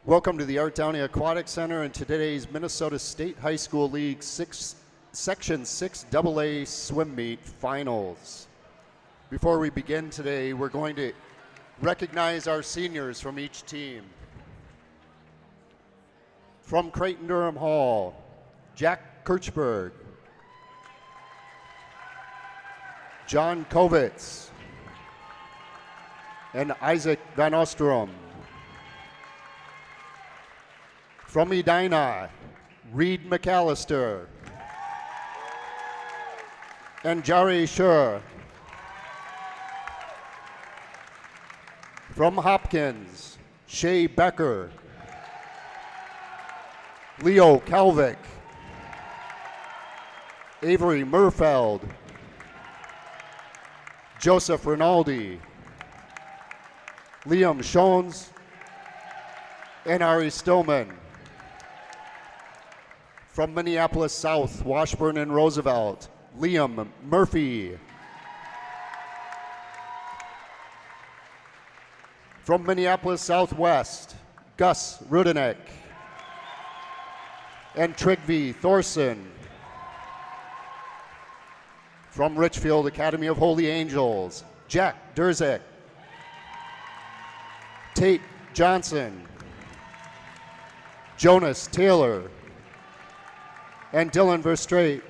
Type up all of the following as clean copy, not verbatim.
Welcome to the Art Downey Aquatic Center and today's Minnesota State High School League Section 6 AA Swim Meet Finals. Before we begin today, we're going to recognize our seniors from each team. From Creighton-Durham Hall, Jack Kirchberg, John Kovitz, and Isaac Van Ostrom. From Edina, Reed McAllister and Jari Schur. From Hopkins, Shay Becker, Leo Kalvik, Avery Murfeld, Joseph Rinaldi, Liam Schoens, and Ari Stillman. From Minneapolis South, Washburn and Roosevelt, Liam Murphy. From Minneapolis Southwest, Gus Rudenek and Trygve Thorson. From Richfield Academy of Holy Angels, Jack Durzek, Tate Johnson, Jonas Taylor, and Dylan Verstrate.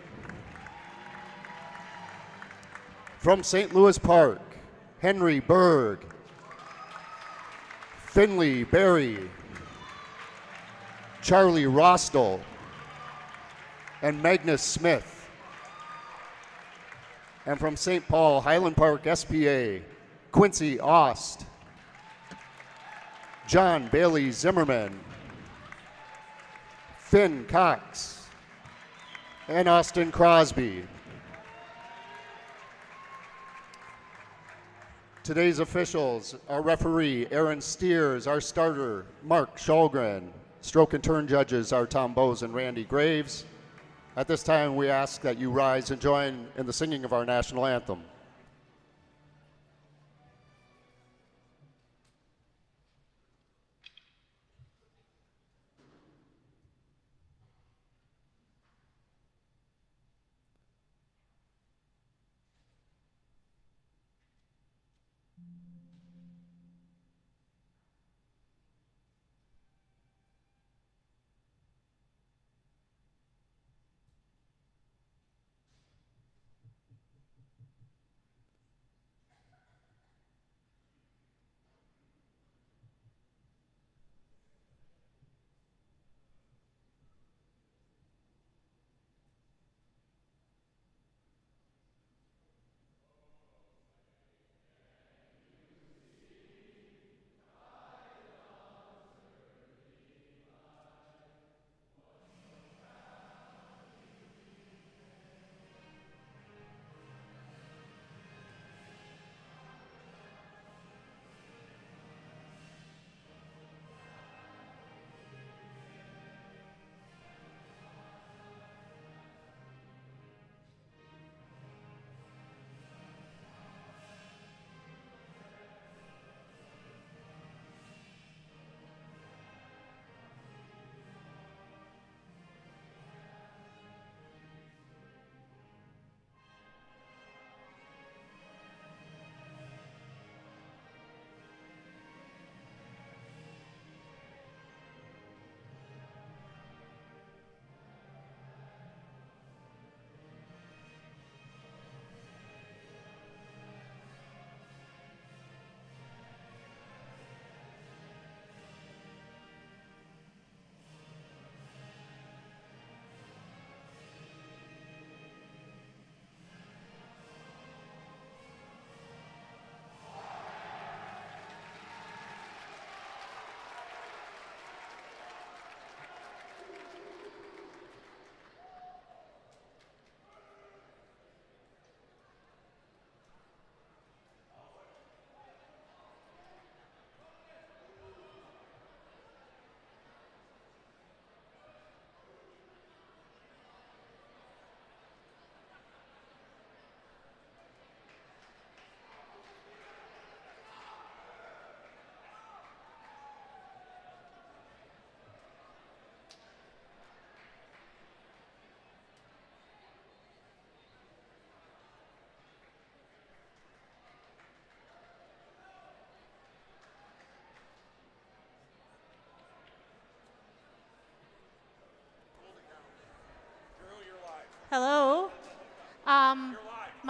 From St. Louis Park, Henry Berg, Finley Berry, Charlie Rostel, and Magnus Smith. And from St. Paul, Highland Park SPA, Quincy Ost, John Bailey Zimmerman, Finn Cox, and Austin Crosby. Today's officials, our referee, Aaron Steers, our starter, Mark Shulgren. Stroke and turn judges are Tom Bowes and Randy Graves. At this time, we ask that you rise and join in the singing of our national anthem.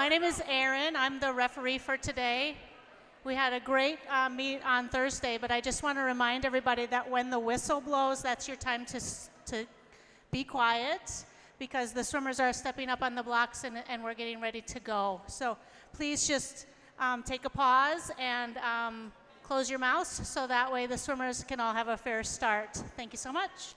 My name is Erin. I'm the referee for today. We had a great meet on Thursday, but I just want to remind everybody that when the whistle blows, that's your time to be quiet, because the swimmers are stepping up on the blocks and we're getting ready to go. So please just take a pause and close your mouths so that way the swimmers can all have a fair start. Thank you so much.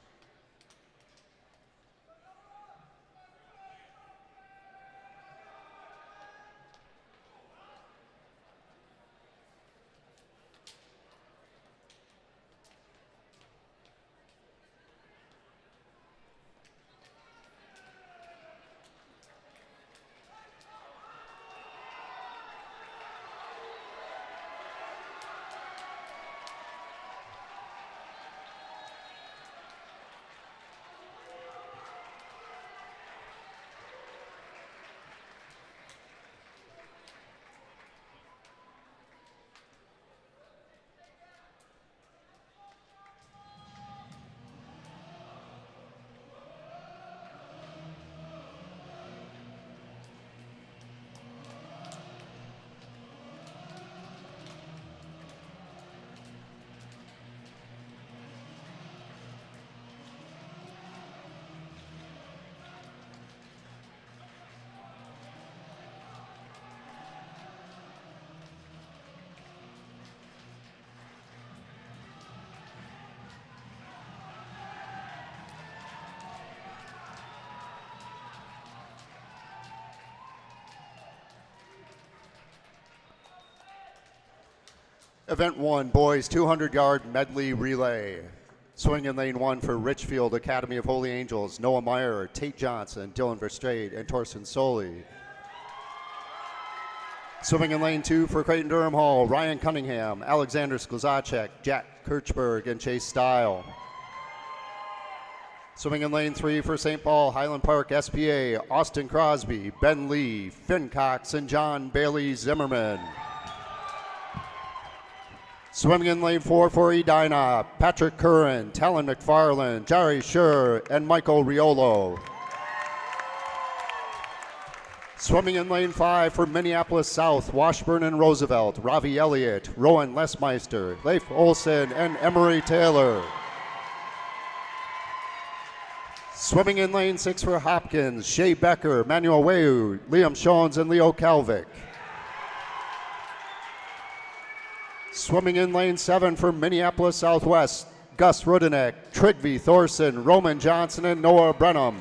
Event 1, boys 200-yard medley relay. Swing in lane 1 for Richfield Academy of Holy Angels, Noah Meyer, Tate Johnson, Dylan Verstrade, and Torsten Soley. Swimming in lane 2 for Creighton Durham Hall, Ryan Cunningham, Alexander Sklzacek, Jack Kirchberg, and Chase Stile. Swimming in lane 3 for St. Paul Highland Park SPA, Austin Crosby, Ben Lee, Finn Cox, and John Bailey Zimmerman. Swimming in lane 4 for Edina, Patrick Curran, Talon McFarland, Jari Schur, and Michael Riolo. Swimming in lane 5 for Minneapolis South, Washburn and Roosevelt, Ravi Elliott, Rowan Lesmeister, Leif Olson, and Emery Taylor. Swimming in lane 6 for Hopkins, Shea Becker, Manuel Weu, Liam Schoens, and Leo Kalvik. Swimming in lane 7 for Minneapolis Southwest, Gus Rudenek, Trygve Thorson, Roman Johnson, and Noah Brenham.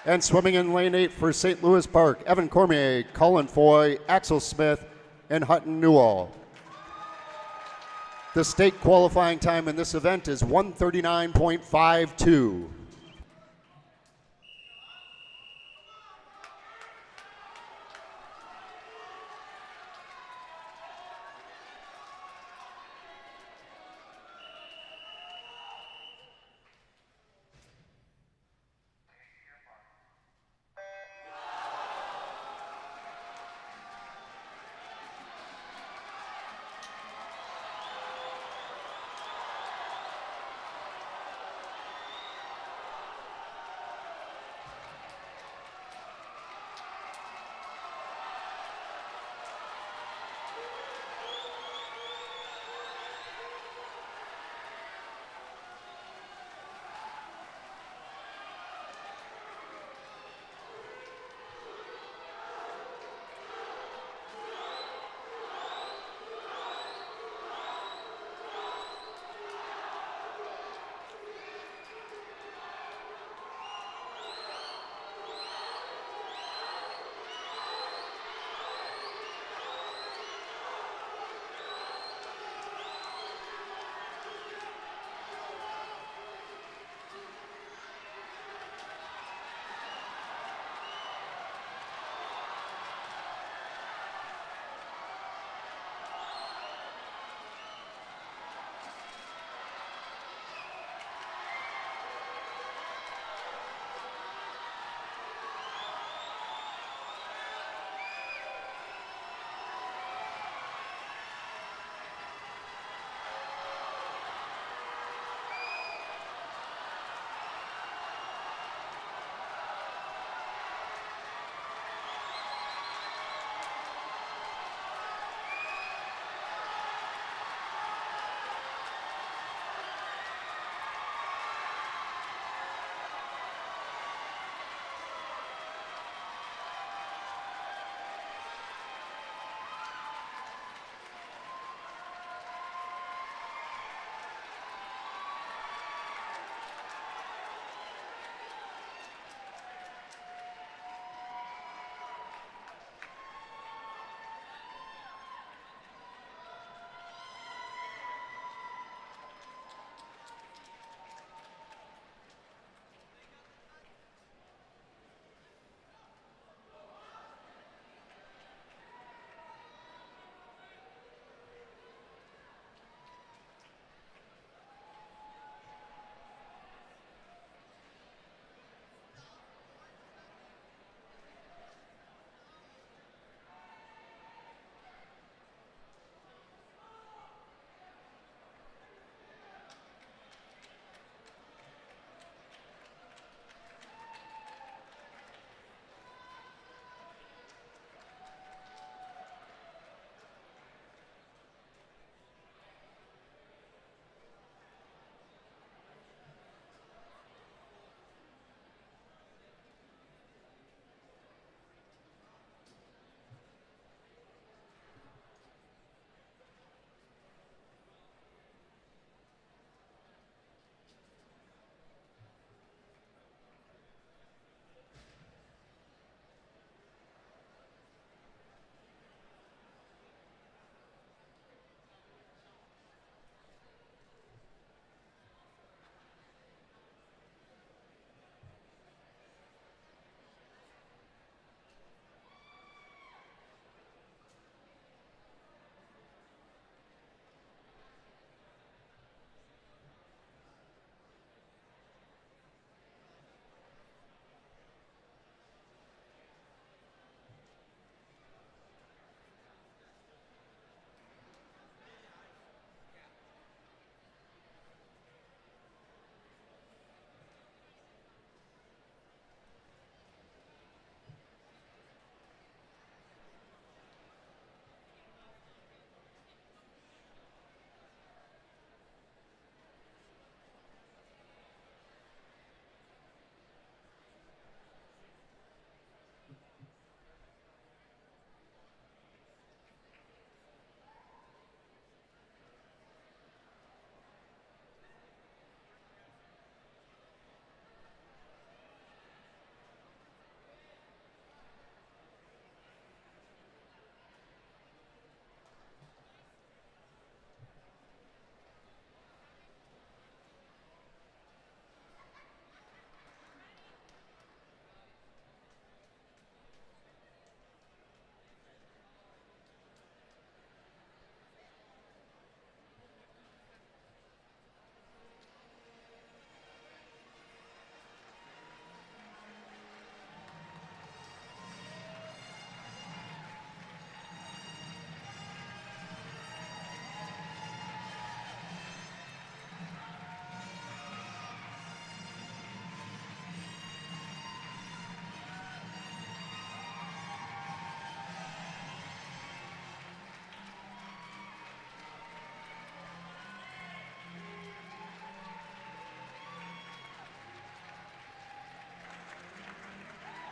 And swimming in lane 8 for St. Louis Park, Evan Cormier, Colin Foy, Axel Smith, and Hutton Newell. The state qualifying time in this event is 1:39.52.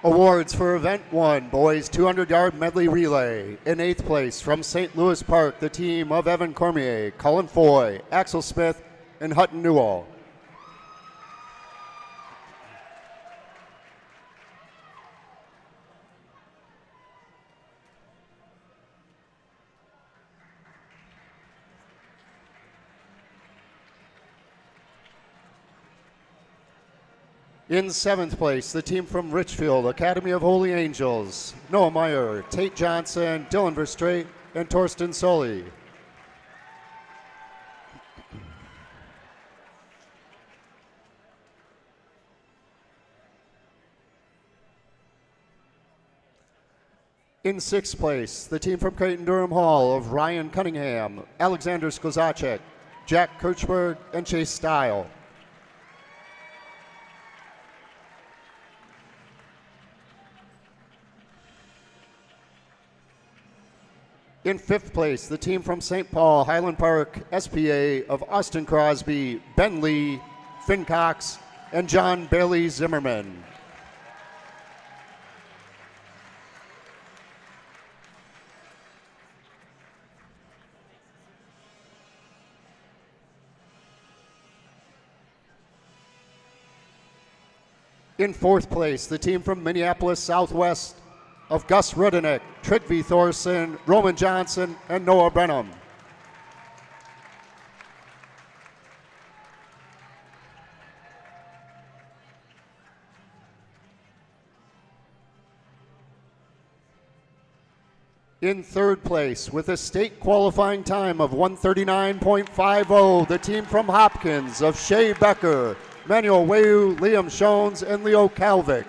Awards for Event 1, Boys 200-Yard Medley Relay. In 8th place, from St. Louis Park, the team of Evan Cormier, Colin Foy, Axel Smith, and Hutton Newell. In 7th place, the team from Richfield, Academy of Holy Angels, Noah Meyer, Tate Johnson, Dylan Verstrate, and Torsten Sully. In 6th place, the team from Creighton-Durham Hall of Ryan Cunningham, Alexander Skozacek, Jack Kirchberg, and Chase Stile. In 5th place, the team from St. Paul Highland Park SPA of Austin Crosby, Ben Lee, Finn Cox, and John Bailey Zimmerman. In 4th place, the team from Minneapolis Southwest of Gus Rudinek, Trygve Thorson, Roman Johnson, and Noah Brenham. In 3rd place, with a state qualifying time of 1:39.50, the team from Hopkins of Shea Becker, Manuel Weu, Liam Shones, and Leo Kalvik.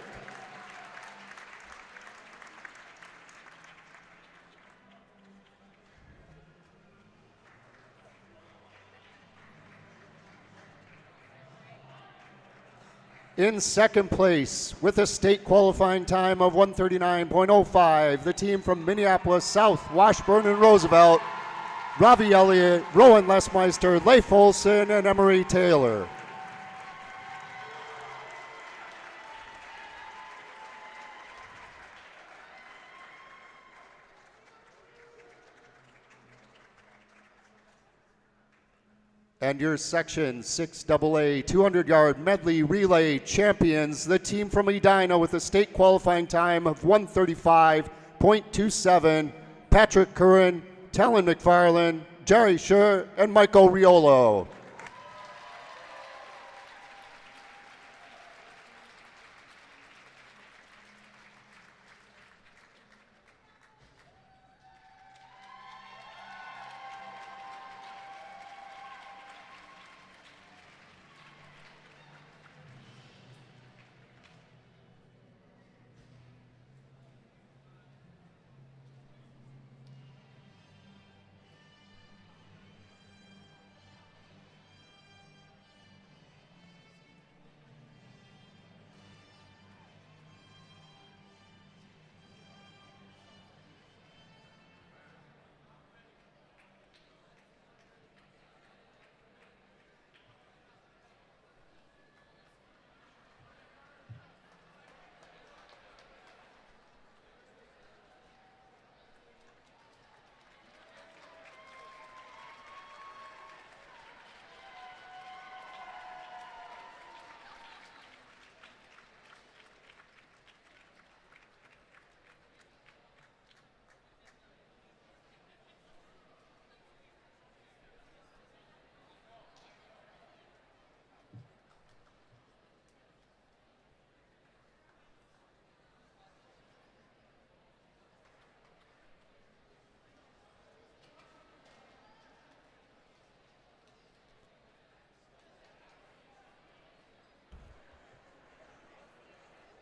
In 2nd place, with a state qualifying time of 1:39.05, the team from Minneapolis South, Washburn, and Roosevelt, Ravi Elliott, Rowan Lesmeister, Leif Olson, and Emery Taylor. And your Section 6AA 200-Yard Medley Relay champions, the team from Edina with a state qualifying time of 1:35.27, Patrick Curran, Talon McFarland, Jerry Schur, and Michael Riolo.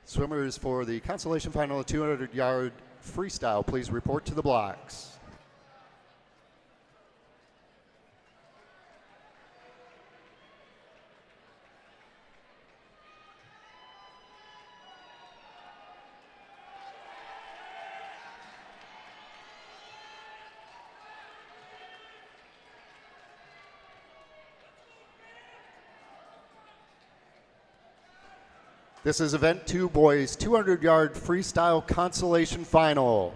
Swimmers for the consolation final 200-yard freestyle, please report to the blocks. This is event 2, boys 200-yard freestyle consolation final.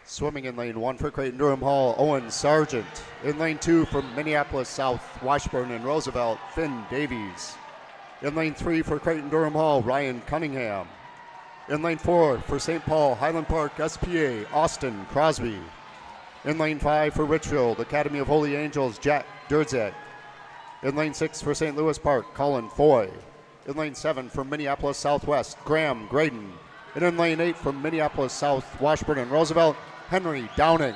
Swimming in lane 1 for Creighton-Durham Hall, Owen Sargent. In lane 2 from Minneapolis South, Washburn and Roosevelt, Finn Davies. In lane 3 for Creighton-Durham Hall, Ryan Cunningham. In lane 4 for St. Paul Highland Park SPA, Austin Crosby. In lane 5 for Richfield Academy of Holy Angels, Jack Durzak. In lane 6 for St. Louis Park, Colin Foy. In lane 7 from Minneapolis Southwest, Graham Graydon. And in lane 8 from Minneapolis South, Washburn and Roosevelt, Henry Downing.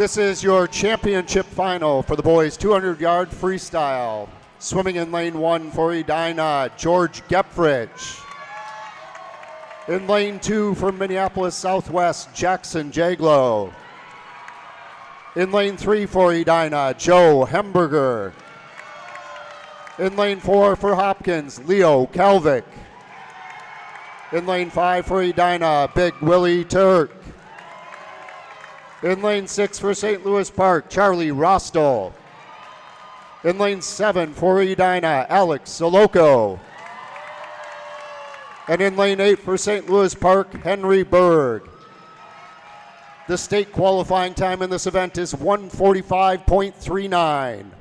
This is your championship final for the boys 200-yard freestyle. Swimming in lane 1 for Edina, George Gepfrich. In lane 2 from Minneapolis Southwest, Jackson Jaglow. In lane 3 for Edina, Joe Hemberger. In lane 4 for Hopkins, Leo Kalvik. In lane 5 for Edina, Big Willie Turk. In lane 6 for St. Louis Park, Charlie Rostol. In lane 7 for Edina, Alex Soloco. And in lane 8 for St. Louis Park, Henry Berg. The state qualifying time in this event is 1:45.39.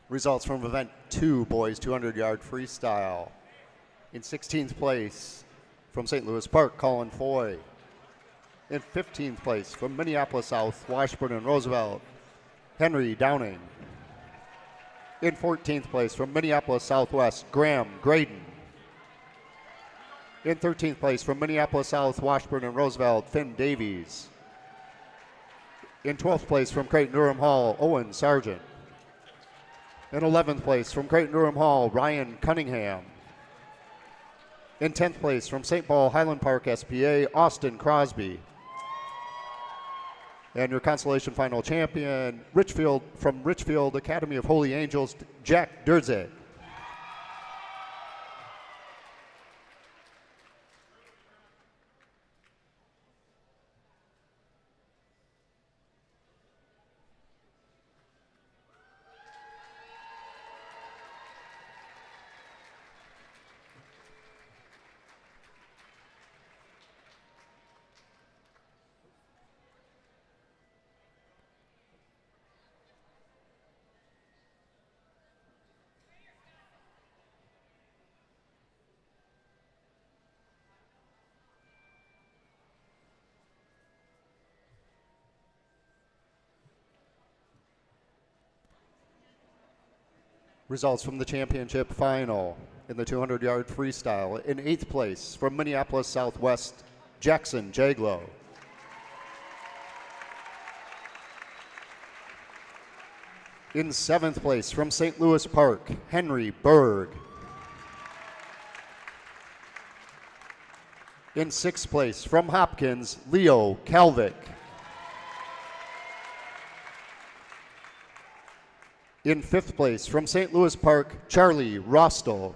Results from event 2, boys 200-yard freestyle. In 16th place from St. Louis Park, Colin Foy. In 15th place from Minneapolis South, Washburn and Roosevelt, Henry Downing. In 14th place from Minneapolis Southwest, Graham Graydon. In 13th place from Minneapolis South, Washburn and Roosevelt, Finn Davies. In 12th place from Creighton-Durham Hall, Owen Sargent. In 11th place from Creighton-Durham Hall, Ryan Cunningham. In 10th place from St. Paul Highland Park SPA, Austin Crosby. And your consolation final champion, from Richfield Academy of Holy Angels, Jack Durze. Results from the championship final in the 200-yard freestyle. In 8th place from Minneapolis Southwest, Jackson Jaglow. In 7th place from St. Louis Park, Henry Berg. In 6th place from Hopkins, Leo Kalvik. In 5th place from St. Louis Park, Charlie Rostel.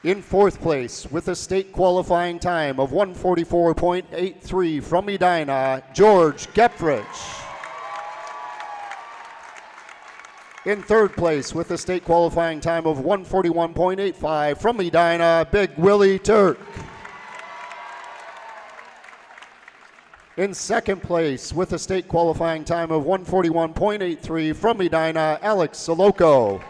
In 4th place with a state qualifying time of 1:44.83 from Edina, George Gepfrich. In 3rd place with a state qualifying time of 1:41.85 from Edina, Big Willie Turk. In 2nd place with a state qualifying time of 1:41.83 from Edina, Alex Soloco.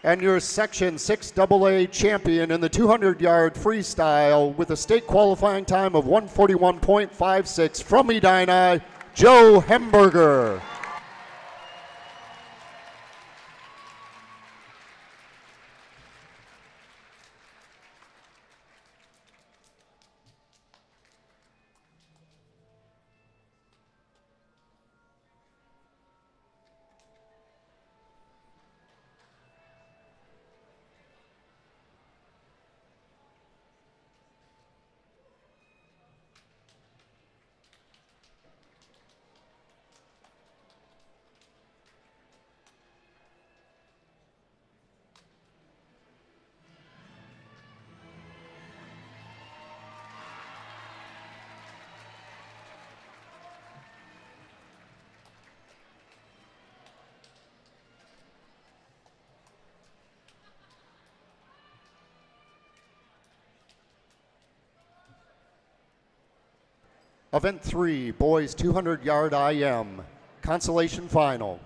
And your Section 6 AA champion in the 200-yard freestyle with a state qualifying time of 1:41.56 from Edina, Joe Hemberger. Event 3, boys 200-yard IM, consolation final.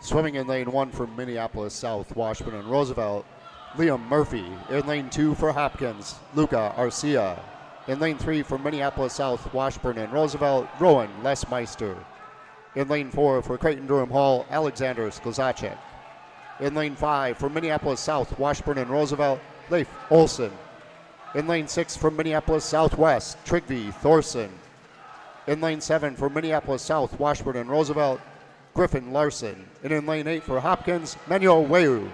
Swimming in lane 1 for Minneapolis South, Washburn and Roosevelt, Liam Murphy. In lane 2 for Hopkins, Luca Arcia. In lane 3 for Minneapolis South, Washburn and Roosevelt, Rowan Lesmeister. In lane 4 for Creighton-Durham Hall, Alexander Sklzacek. In lane 5 for Minneapolis South, Washburn and Roosevelt, Leif Olson. In lane 6 for Minneapolis Southwest, Trygve Thorson. In lane 7 for Minneapolis South, Washburn and Roosevelt, Griffin Larson. And in lane 8 for Hopkins, Manuel Weu.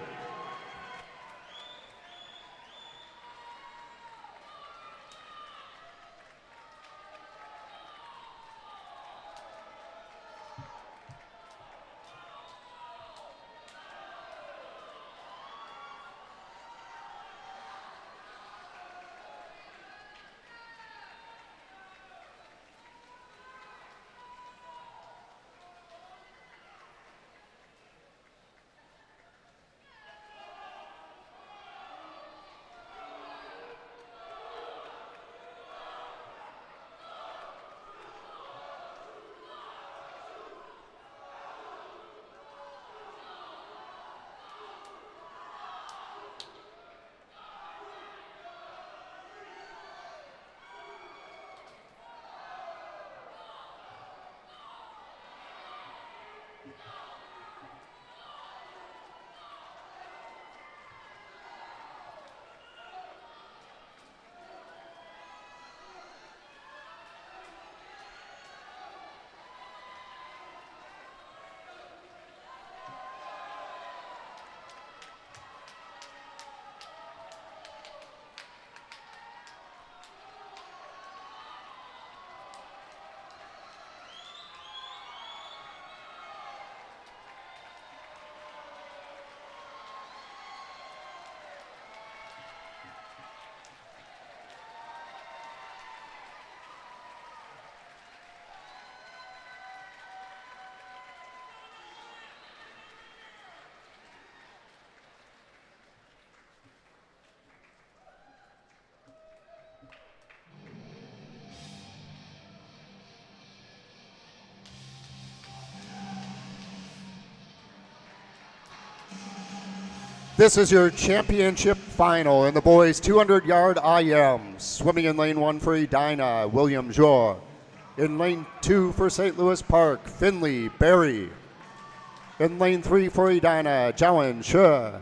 This is your championship final in the boys 200-yard IM. Swimming in lane 1 for Edina, William Jor. In lane 2 for St. Louis Park, Finley Berry. In lane 3 for Edina, Jowan Sure.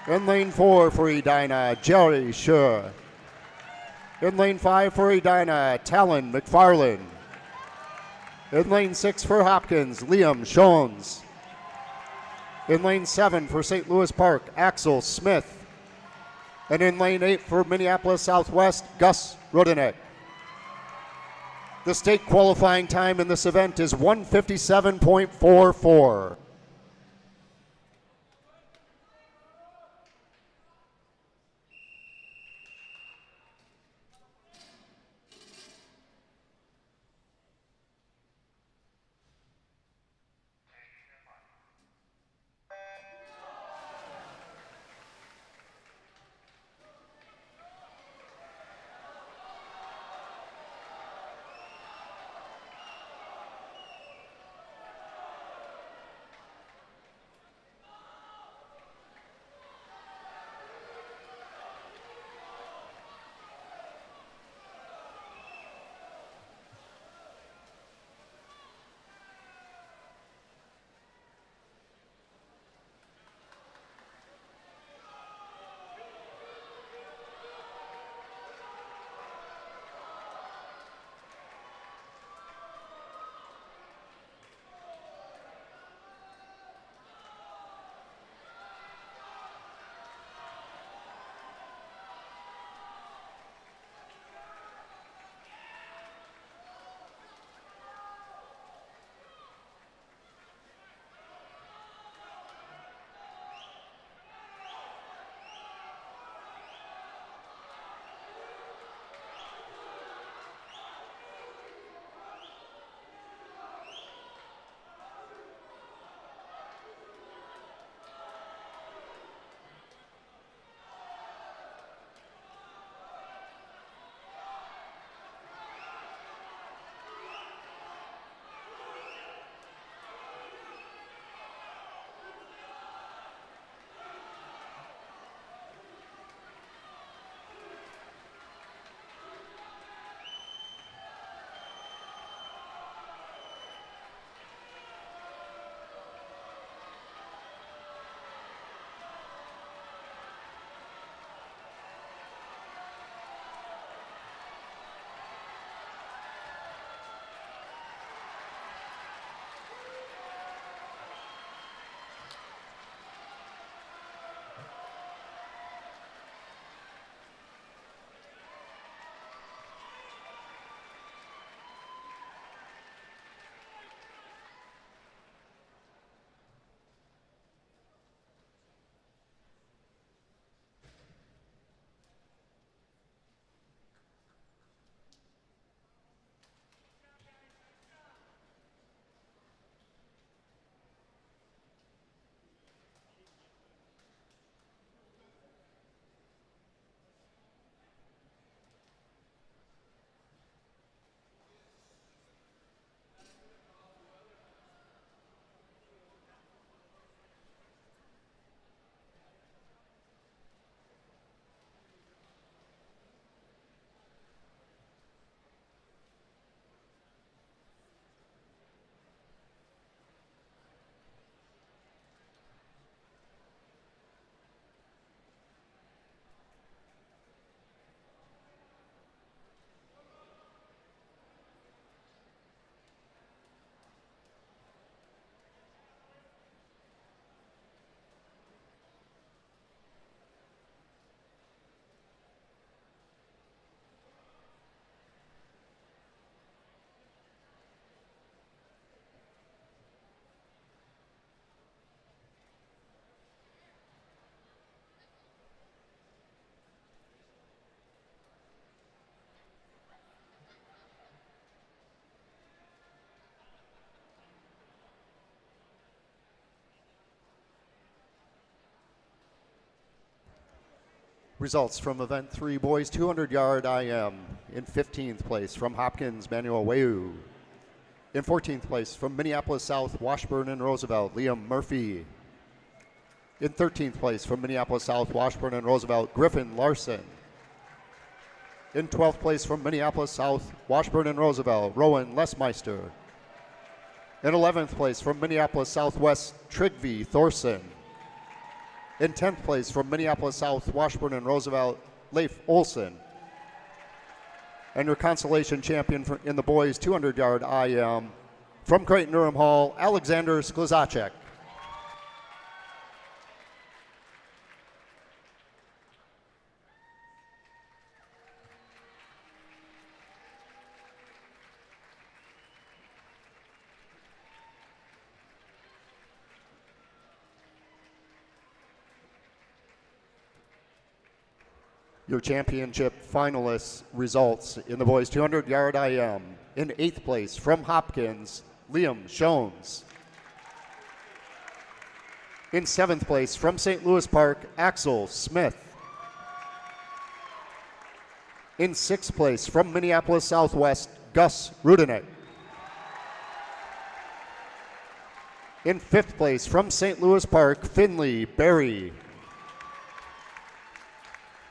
In lane 4 for Edina, Jerry Sure. In lane 5 for Edina, Talon McFarland. In lane 6 for Hopkins, Liam Shones. In lane 7 for St. Louis Park, Axel Smith. And in lane 8 for Minneapolis Southwest, Gus Rodenek. The state qualifying time in this event is 1:57.44. Results from event 3, boys 200-yard IM. In 15th place from Hopkins, Manuel Weu. In 14th place from Minneapolis South, Washburn and Roosevelt, Liam Murphy. In 13th place from Minneapolis South, Washburn and Roosevelt, Griffin Larson. In 12th place from Minneapolis South, Washburn and Roosevelt, Rowan Lesmeister. In 11th place from Minneapolis Southwest, Trygve Thorson. In 10th place from Minneapolis South, Washburn and Roosevelt, Leif Olson. And your consolation champion in the boys 200-yard IM from Creighton-Durham Hall, Alexander Sklizacek. Your championship finalists results in the boys 200-yard IM. In 8th place from Hopkins, Liam Shones. In 7th place from St. Louis Park, Axel Smith. In 6th place from Minneapolis Southwest, Gus Rudenek. In 5th place from St. Louis Park, Finley Berry.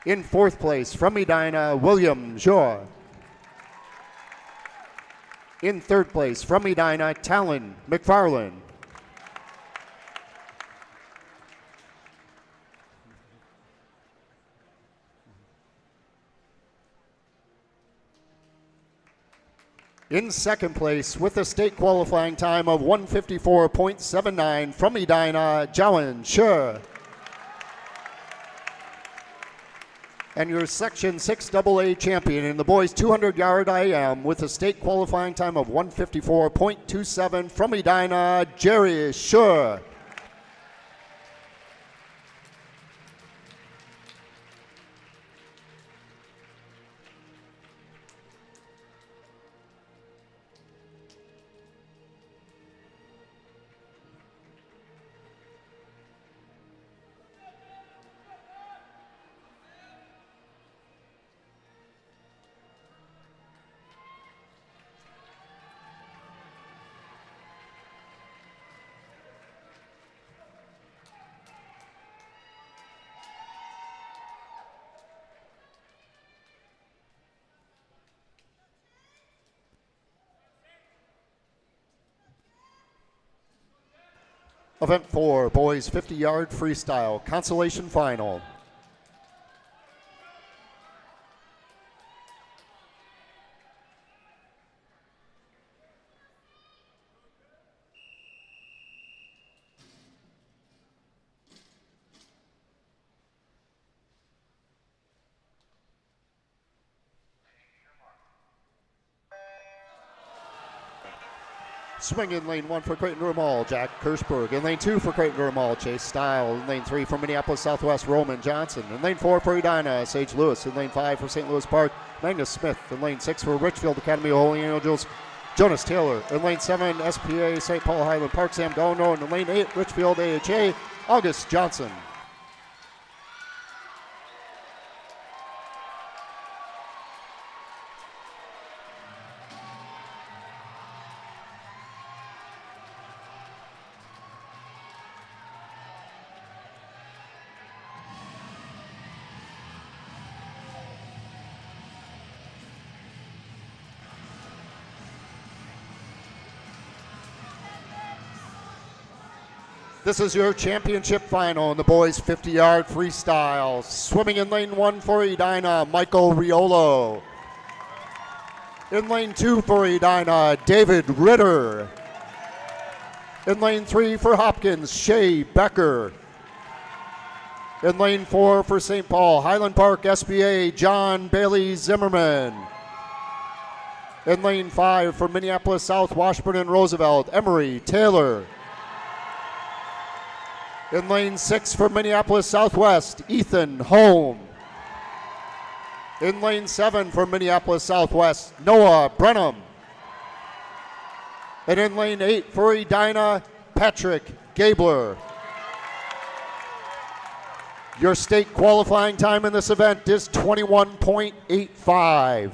In 4th place from Edina, William Joa. In 3rd place from Edina, Talon McFarland. In 2nd place with a state qualifying time of 1:54.79 from Edina, Jowan Sher. And your Section 6 AA champion in the boys 200-yard IM with a state qualifying time of 1:54.27 from Edina, Jerry Schur. Event 4, boys 50-yard freestyle, consolation final. Swing in lane 1 for Creighton-Durham Hall, Jack Kirschberg. In lane 2 for Creighton-Durham Hall, Chase Style. In lane 3 for Minneapolis Southwest, Roman Johnson. In lane 4 for Edina, Sage Lewis. In lane 5 for St. Louis Park, Magnus Smith. In lane 6 for Richfield Academy of Holy Angels, Jonas Taylor. In lane 7, SPA, St. Paul Highland Park, Sam Gono. And in lane 8, Richfield AHA, August Johnson. This is your championship final in the boys 50-yard freestyle. Swimming in lane 1 for Edina, Michael Riolo. In lane 2 for Edina, David Ritter. In lane 3 for Hopkins, Shay Becker. In lane 4 for St. Paul, Highland Park SBA, John Bailey Zimmerman. In lane 5 for Minneapolis South, Washburn and Roosevelt, Emery Taylor. In lane 6 for Minneapolis Southwest, Ethan Holm. In lane 7 for Minneapolis Southwest, Noah Brenham. And in lane 8 for Edina, Patrick Gabler. Your state qualifying time in this event is 21.85.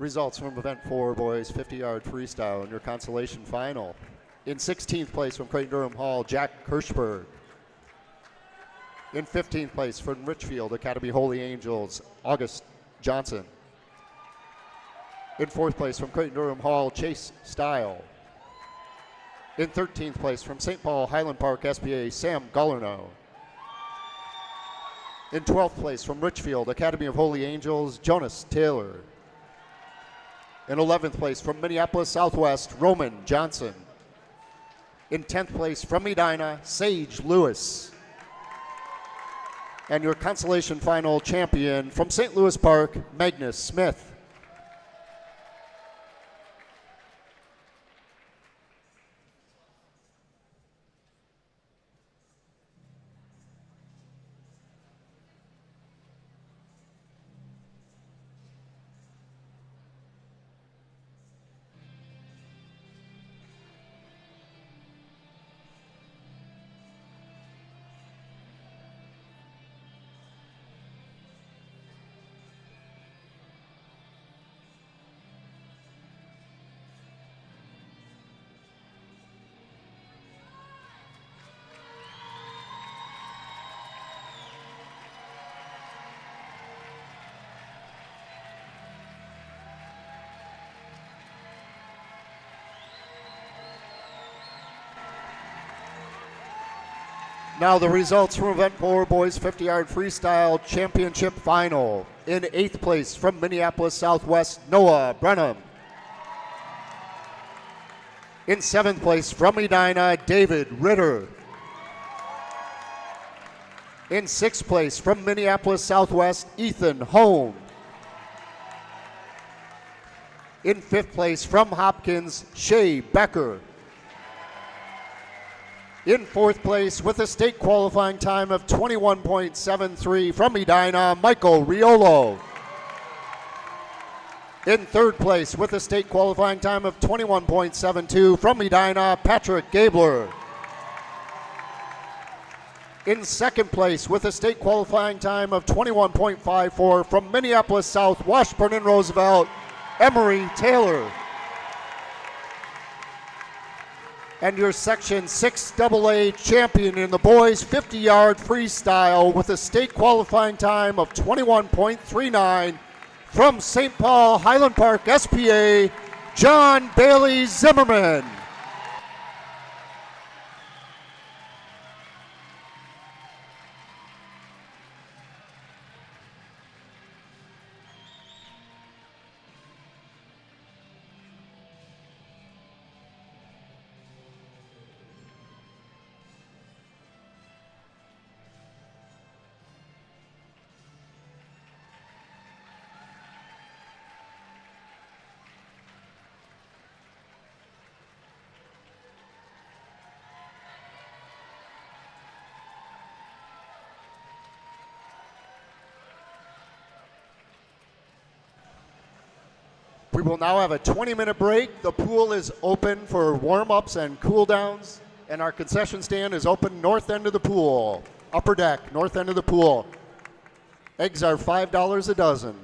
Results from event 4, boys, 50-yard freestyle in your consolation final. In 16th place from Creighton Durham Hall, Jack Kirschberg. In 15th place from Richfield Academy Holy Angels, August Johnson. In 4th place from Creighton Durham Hall, Chase Style. In 13th place from St. Paul Highland Park SPA, Sam Gullerno. In 12th place from Richfield Academy of Holy Angels, Jonas Taylor. In 11th place from Minneapolis Southwest, Roman Johnson. In 10th place from Edina, Sage Lewis. And your consolation final champion from St. Louis Park, Magnus Smith. Now the results from event 4, boys 50-yard freestyle championship final. In 8th place from Minneapolis Southwest, Noah Brenham. In 7th place from Edina, David Ritter. In 6th place from Minneapolis Southwest, Ethan Home. In 5th place from Hopkins, Shay Becker. In 4th place with a state qualifying time of 21.73 from Edina, Michael Riolo. In 3rd place with a state qualifying time of 21.72 from Edina, Patrick Gabler. In 2nd place with a state qualifying time of 21.54 from Minneapolis South, Washburn and Roosevelt, Emery Taylor. And your Section 6AA champion in the boys 50-yard freestyle with a state qualifying time of 21.39 from St. Paul Highland Park SPA, John Bailey Zimmerman. We will now have a 20-minute break. The pool is open for warm-ups and cool-downs, and our concession stand is open north end of the pool, upper deck, north end of the pool. Eggs are $5 a dozen.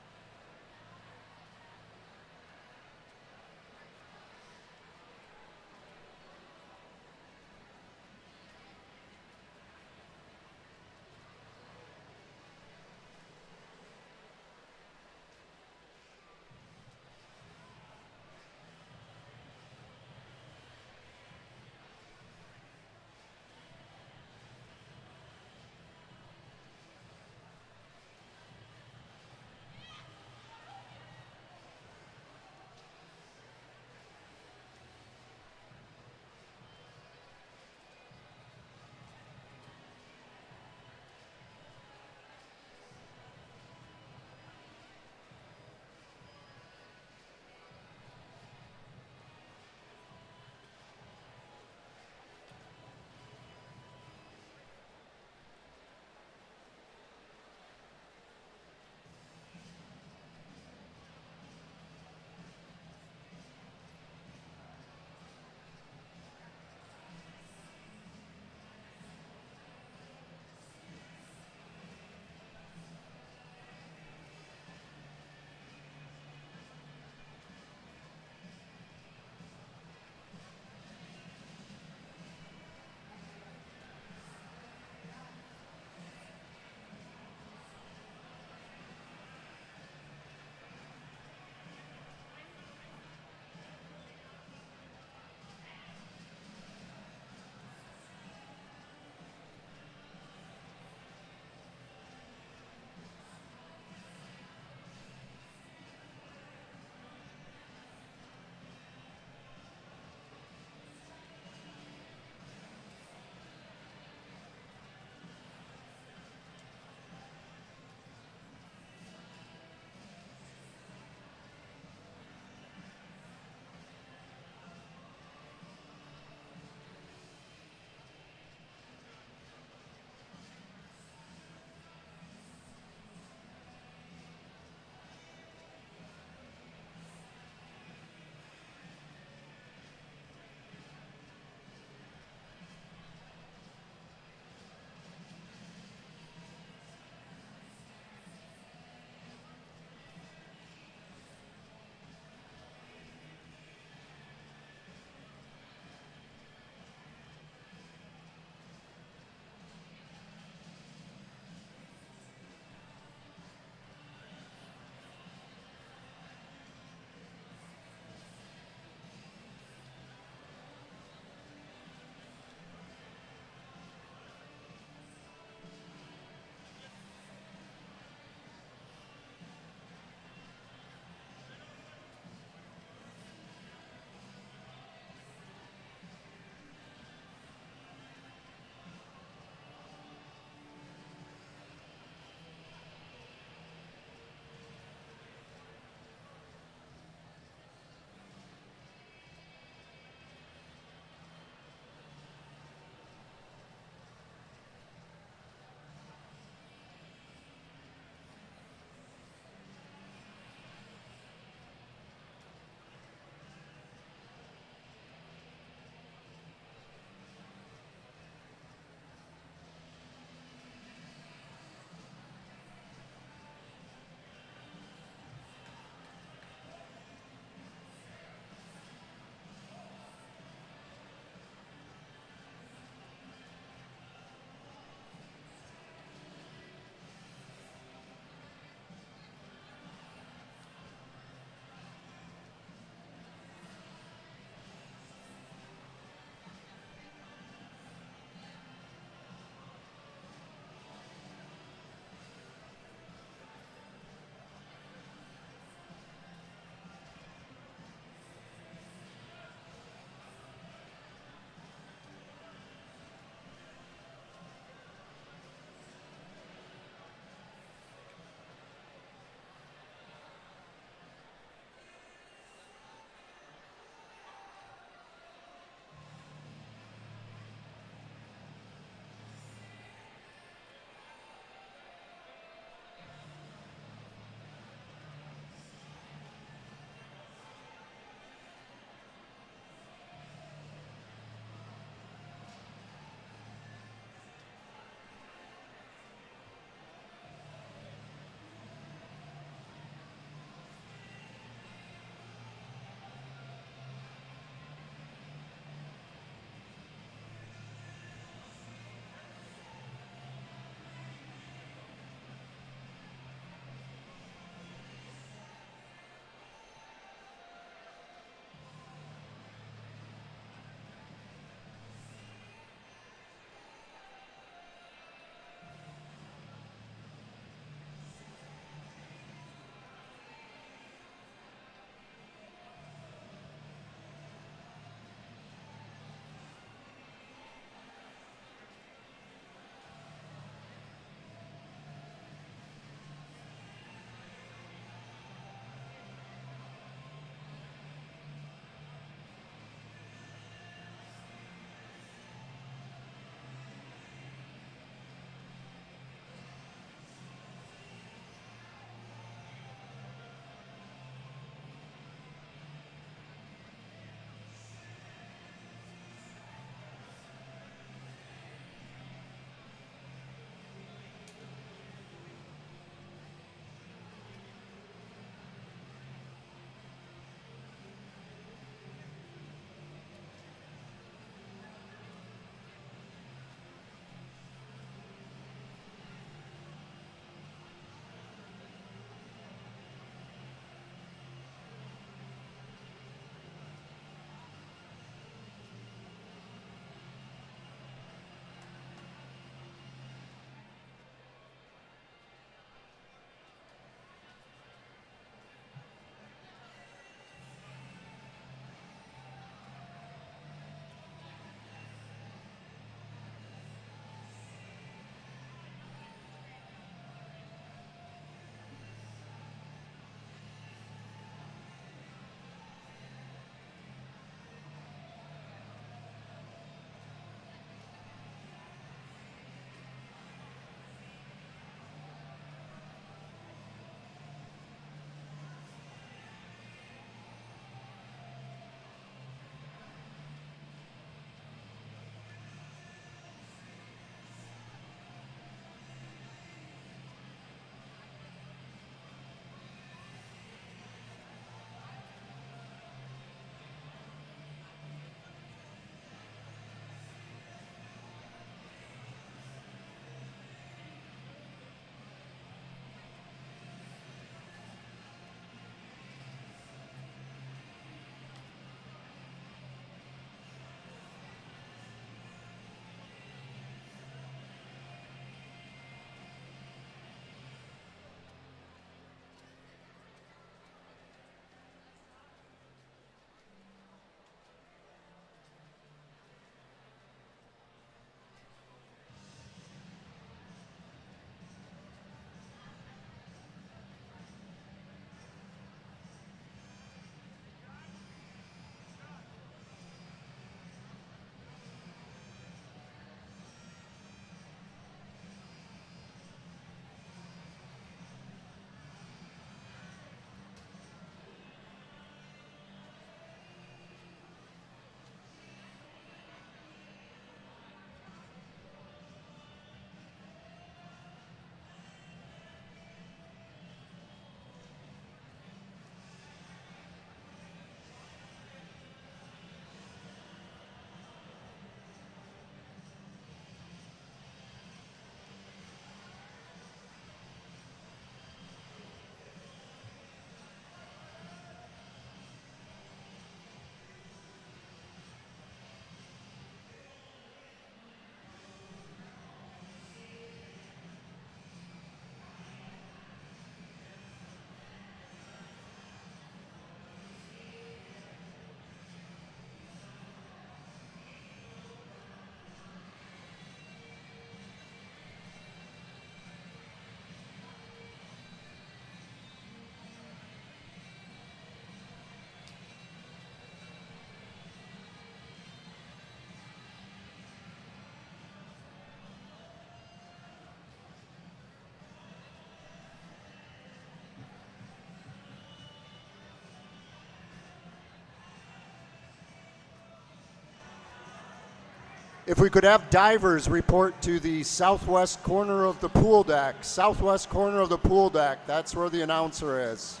If we could have divers report to the southwest corner of the pool deck. Southwest corner of the pool deck. That's where the announcer is.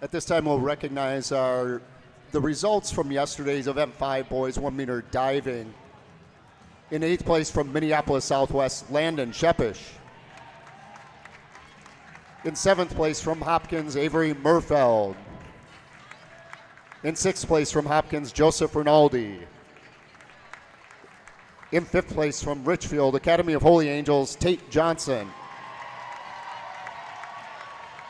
At this time, we'll recognize the results from yesterday's Event 5 boys 1 meter diving. In 8th place from Minneapolis Southwest, Landon Shepish. In 7th place from Hopkins, Avery Murfeld. In 6th place from Hopkins, Joseph Rinaldi. In 5th place from Richfield, Academy of Holy Angels, Tate Johnson.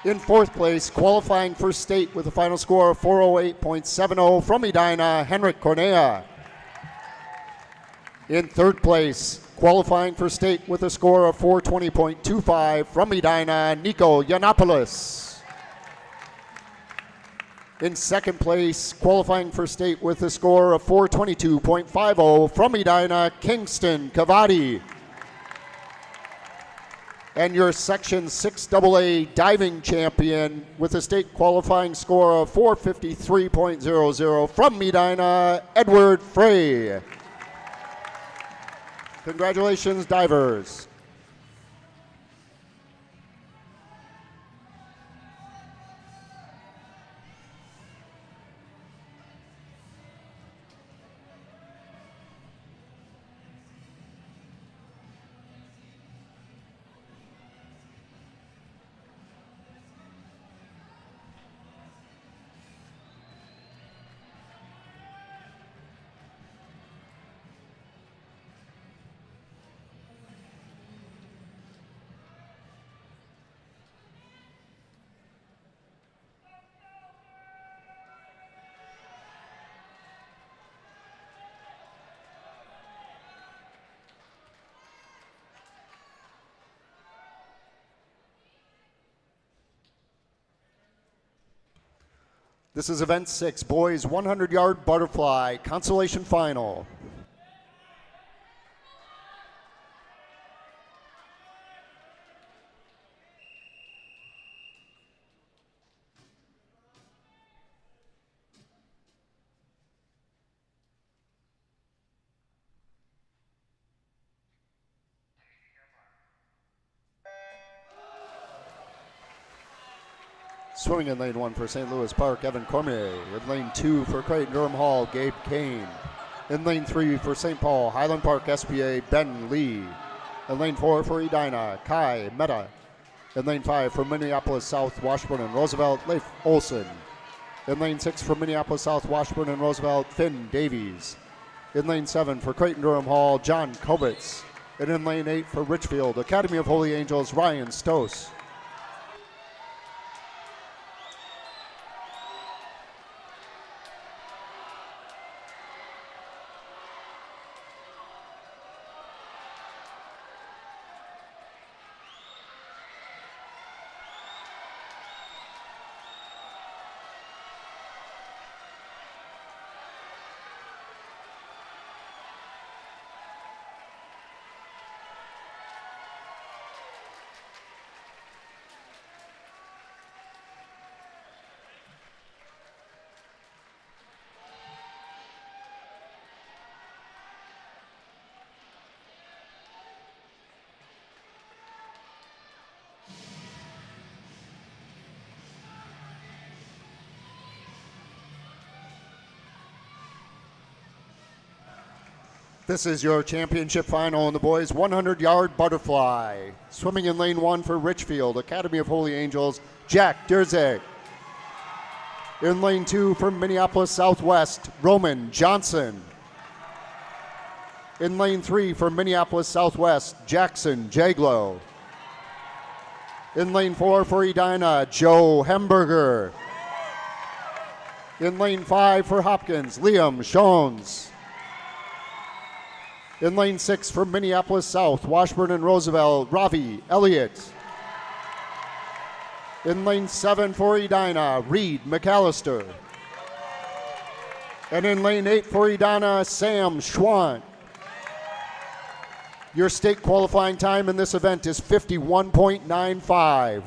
In 4th place, qualifying for state with a final score of 408.70 from Edina, Henrik Cornea. In 3rd place, qualifying for state with a score of 420.25 from Edina, Nico Yiannopoulos. In 2nd place, qualifying for state with a score of 422.50 from Edina, Kingston Cavati. And your Section 6 AA diving champion with a state qualifying score of 453.00 from Edina, Edward Frey. Congratulations, divers. This is Event 6, boys 100-yard butterfly, consolation final. Swimming in lane 1 for St. Louis Park, Evan Cormier. In lane 2 for Creighton-Durham Hall, Gabe Kane. In lane 3 for St. Paul, Highland Park SPA, Ben Lee. In lane 4 for Edina, Kai Meta. In lane 5 for Minneapolis South, Washburn and Roosevelt, Leif Olson. In lane 6 for Minneapolis South, Washburn and Roosevelt, Finn Davies. In lane 7 for Creighton-Durham Hall, John Kovitz. And in lane 8 for Richfield, Academy of Holy Angels, Ryan Stos. This is your championship final in the boys 100-yard butterfly. Swimming in lane 1 for Richfield, Academy of Holy Angels, Jack Derzeg. In lane 2 from Minneapolis Southwest, Roman Johnson. In lane 3 from Minneapolis Southwest, Jackson Jaglow. In lane 4 for Edina, Joe Hemberger. In lane 5 for Hopkins, Liam Shones. In lane 6 from Minneapolis South, Washburn and Roosevelt, Ravi Elliott. In lane 7 for Edina, Reed McAllister. And in lane 8 for Edina, Sam Schwant. Your state qualifying time in this event is 51.95.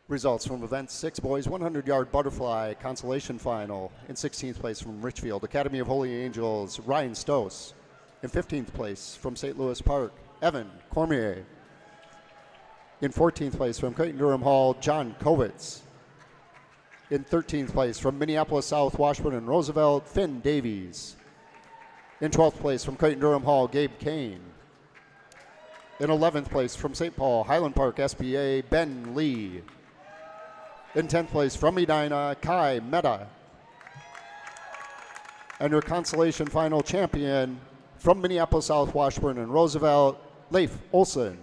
Results from event 6 boys 100-yard butterfly consolation final. In 16th place from Richfield, Academy of Holy Angels, Ryan Stos. In 15th place from St. Louis Park, Evan Cormier. In 14th place from Creighton-Durham Hall, John Kovitz. In 13th place from Minneapolis South, Washburn and Roosevelt, Finn Davies. In 12th place from Creighton-Durham Hall, Gabe Kane. In 11th place from St. Paul, Highland Park SBA, Ben Lee. In 10th place from Edina, Kai Meta. And your consolation final champion from Minneapolis South, Washburn and Roosevelt, Leif Olson.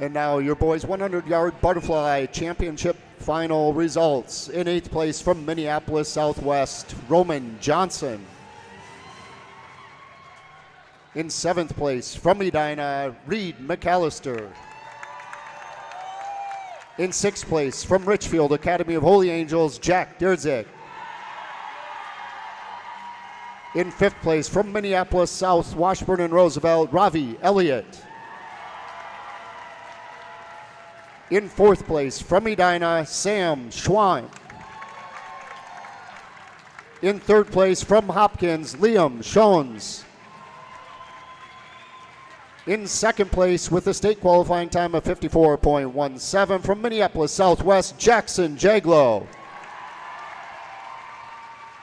And now your boys 100-yard butterfly championship final results. In 8th place from Minneapolis Southwest, Roman Johnson. In 7th place from Edina, Reed McAllister. In 6th place from Richfield, Academy of Holy Angels, Jack Derzig. In fifth place from Minneapolis South, Washburn and Roosevelt, Ravi Elliott. In fourth place from Edina, Sam Schwank. In third place from Hopkins, Liam Schoens. In second place with a state qualifying time of 54.17 from Minneapolis Southwest, Jackson Jaglow.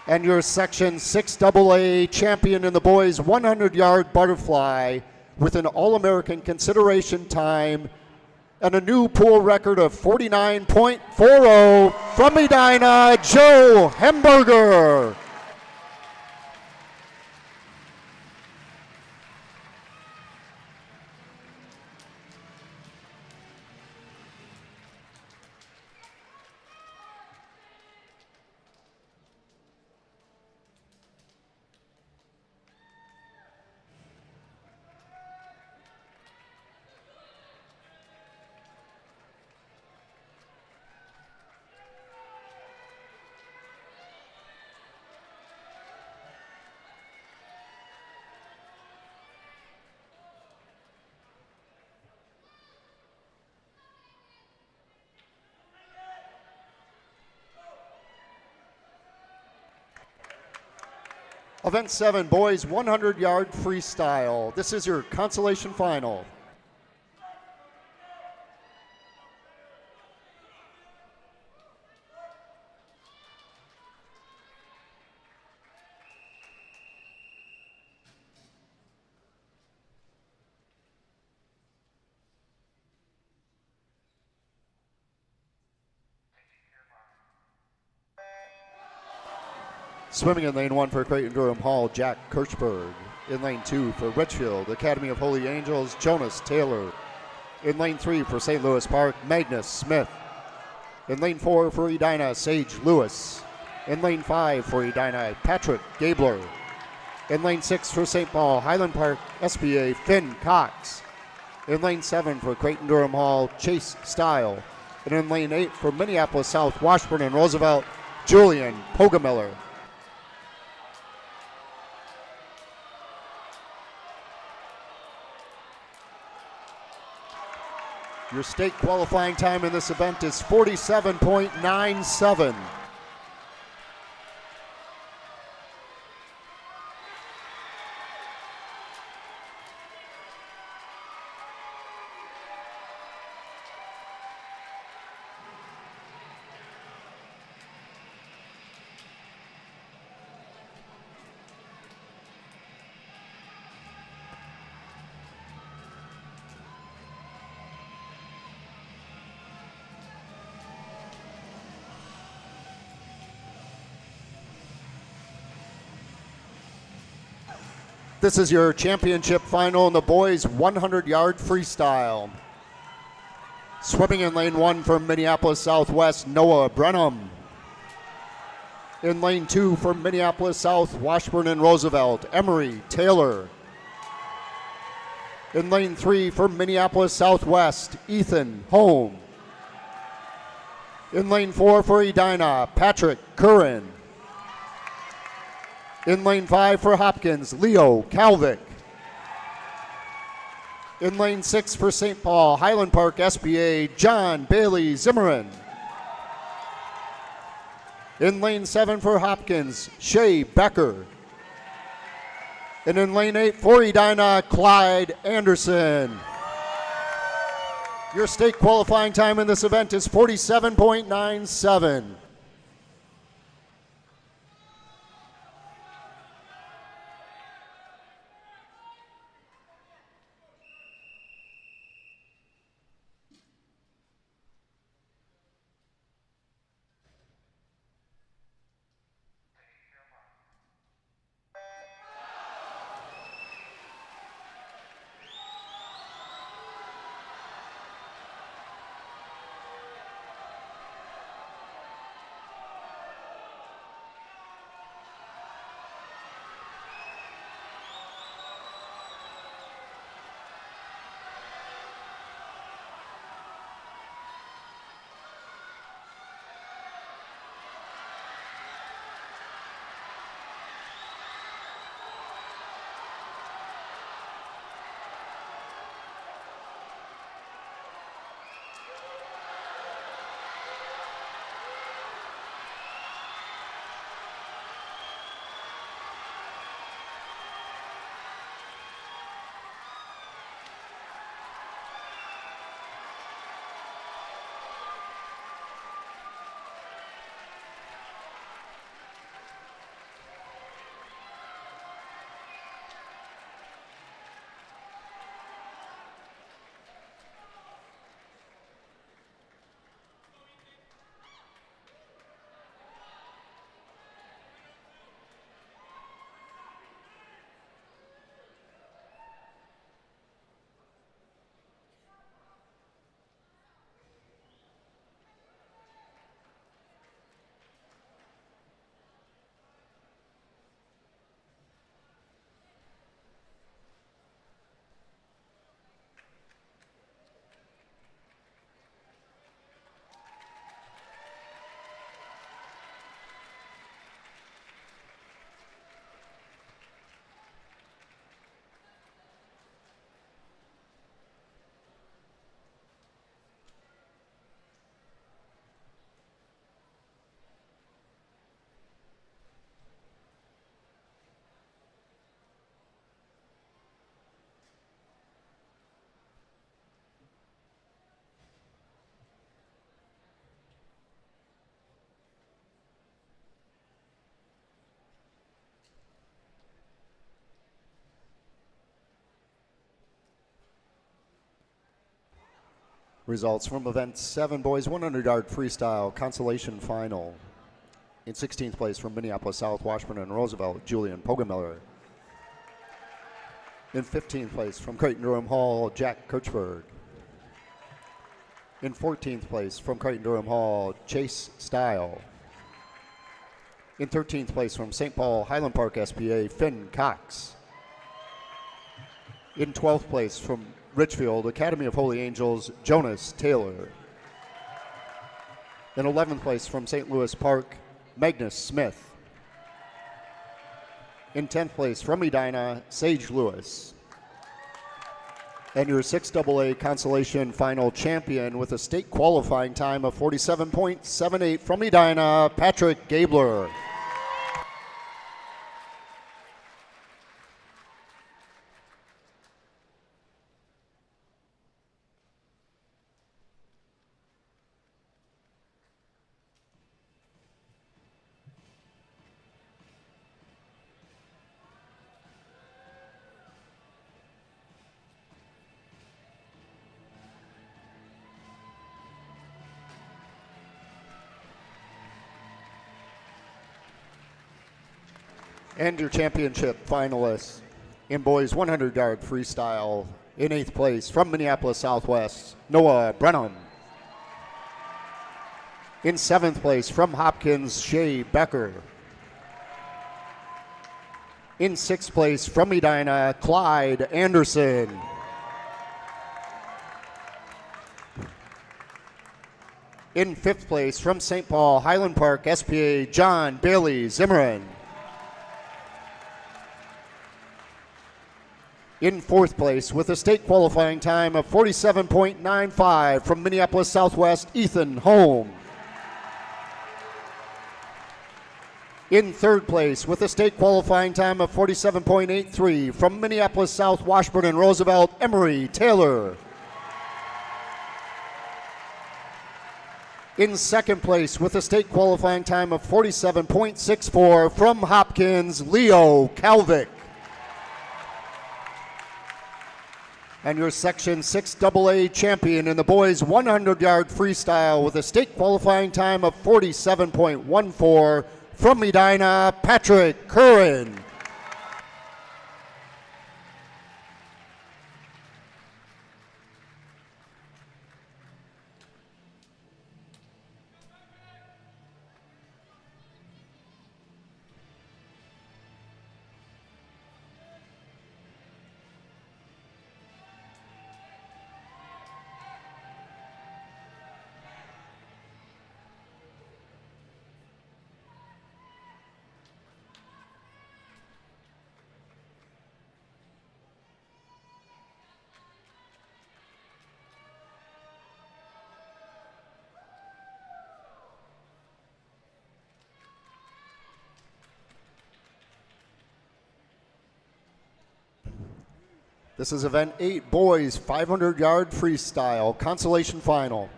And your Section 6AA champion in the boys 100-yard butterfly with an All-American consideration time and a new pool record of 49.40 from Edina, Joe Hemberger. Event 7, boys 100-yard freestyle. This is your consolation final. Swimming in lane 1 for Creighton-Durham Hall, Jack Kirchberg. In lane 2 for Richfield Academy of Holy Angels, Jonas Taylor. In lane 3 for St. Louis Park, Magnus Smith. In lane 4 for Edina, Sage Lewis. In lane 5 for Edina, Patrick Gabler. In lane 6 for St. Paul, Highland Park SBA, Finn Cox. In lane 7 for Creighton-Durham Hall, Chase Stile. And in lane 8 for Minneapolis South, Washburn and Roosevelt, Julian Pogamiller. Your state qualifying time in this event is 47.97. This is your championship final in the boys 100-yard freestyle. Swimming in lane 1 from Minneapolis Southwest, Noah Brenham. In lane 2 from Minneapolis South, Washburn and Roosevelt, Emery Taylor. In lane 3 from Minneapolis Southwest, Ethan Holm. In lane 4 for Edina, Patrick Curran. In lane 5 for Hopkins, Leo Kalvik. In lane 6 for St. Paul, Highland Park SBA, John Bailey Zimmerman. In lane 7 for Hopkins, Shay Becker. And in lane 8 for Edina, Clyde Anderson. Your state qualifying time in this event is 47.97. Results from event 7, boys 100-yard freestyle consolation final. In 16th place from Minneapolis South, Washburn and Roosevelt, Julian Pogemiller. In 15th place from Creighton-Durham Hall, Jack Kirchberg. In 14th place from Creighton-Durham Hall, Chase Stile. In 13th place from St. Paul Highland Park SPA, Finn Cox. In 12th place from Richfield Academy of Holy Angels, Jonas Taylor. In 11th place from St. Louis Park, Magnus Smith. In 10th place from Edina, Sage Lewis. And your 6AA consolation final champion with a state qualifying time of 47.78 from Edina, Patrick Gabler. And your championship finalists in boys 100-yard freestyle. In 8th place from Minneapolis Southwest, Noah Brenham. In 7th place from Hopkins, Shay Becker. In 6th place from Edina, Clyde Anderson. In 5th place from St. Paul Highland Park SPA, John Bailey Zimmerman. In 4th place with a state qualifying time of 47.95 from Minneapolis Southwest, Ethan Holm. In 3rd place with a state qualifying time of 47.83 from Minneapolis South, Washburn and Roosevelt, Emery Taylor. In 2nd place with a state qualifying time of 47.64 from Hopkins, Leo Kalvik. And your Section 6AA champion in the boys 100-yard freestyle with a state qualifying time of 47.14 from Edina, Patrick Curran. This is event 8, boys 500-yard freestyle consolation final.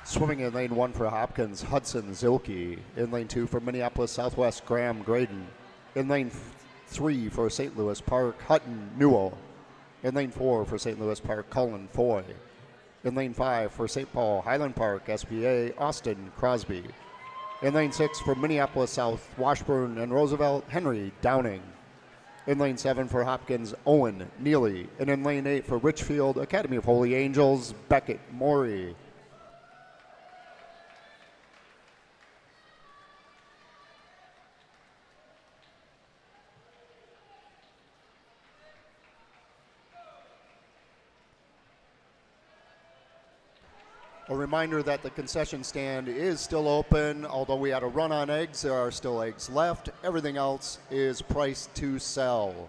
Swimming in lane 1 for Hopkins, Hudson Zilke. In lane 2 for Minneapolis Southwest, Graham Graydon. In lane 3 for St. Louis Park, Hutton Newell. In lane 4 for St. Louis Park, Cullen Foy. In lane 5 for St. Paul Highland Park, SPA, Austin Crosby. In lane 6 for Minneapolis South, Washburn and Roosevelt, Henry Downing. In lane 7 for Hopkins, Owen Neely. And in lane 8 for Richfield Academy of Holy Angels, Beckett Morey. A reminder that the concession stand is still open. Although we had a run on eggs, there are still eggs left. Everything else is priced to sell.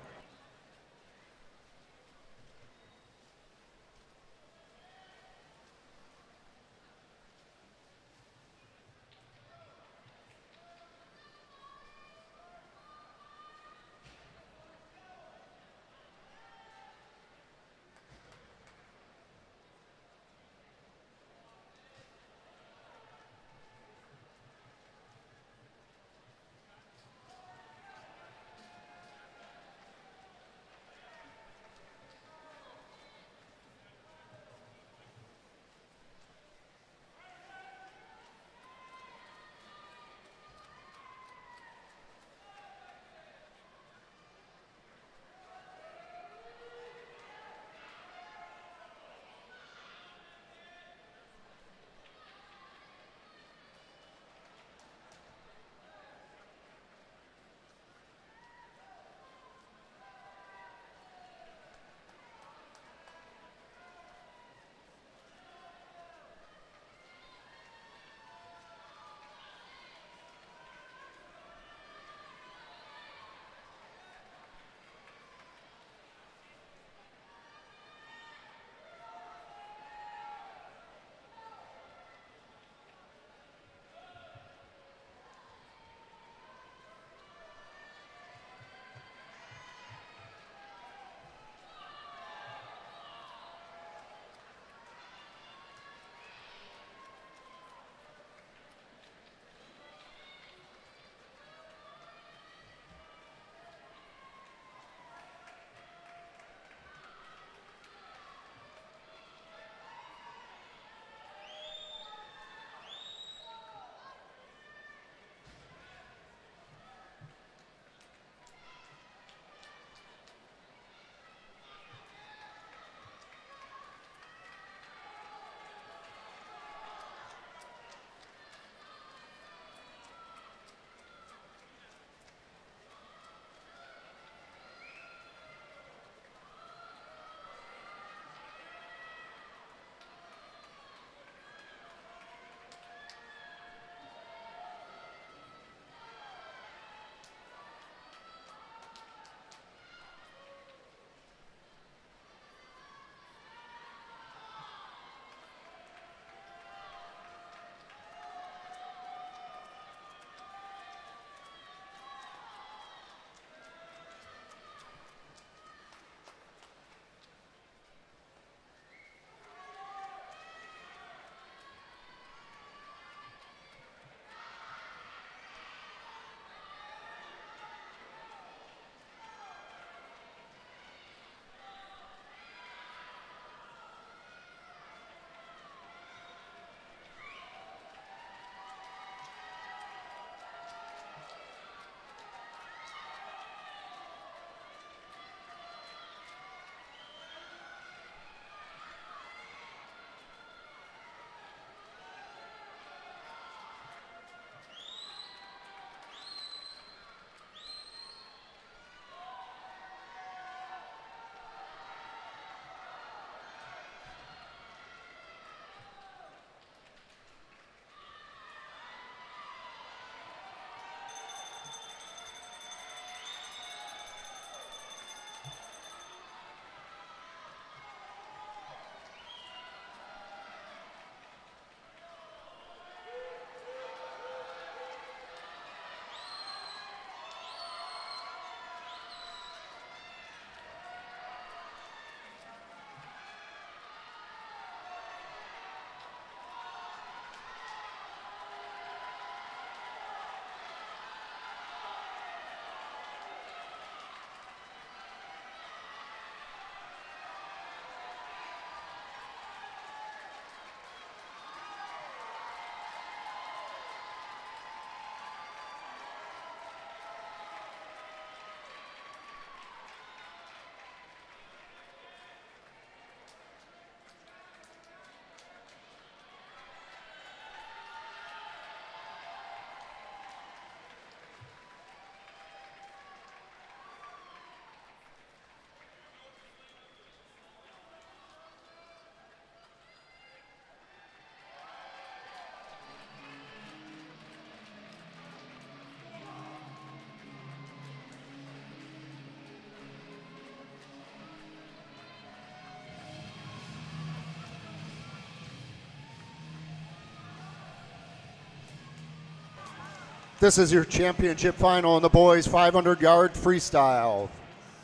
This is your championship final in the boys 500-yard freestyle.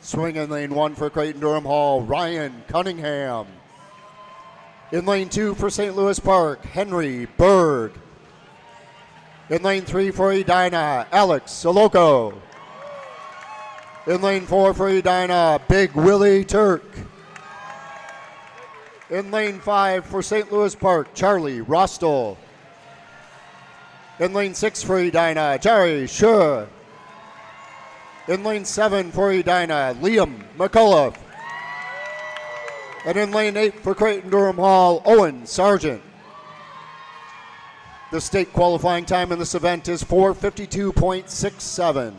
Swing in lane 1 for Creighton Durham Hall, Ryan Cunningham. In lane 2 for St. Louis Park, Henry Berg. In lane 3 for Edina, Alex Soloco. In lane 4 for Edina, Big Willie Turk. In lane 5 for St. Louis Park, Charlie Rostel. In lane 6 for Edina, Jerry Schur. In lane 7 for Edina, Liam McCullough. And in lane 8 for Creighton Durham Hall, Owen Sargent. The state qualifying time in this event is 4:52.67.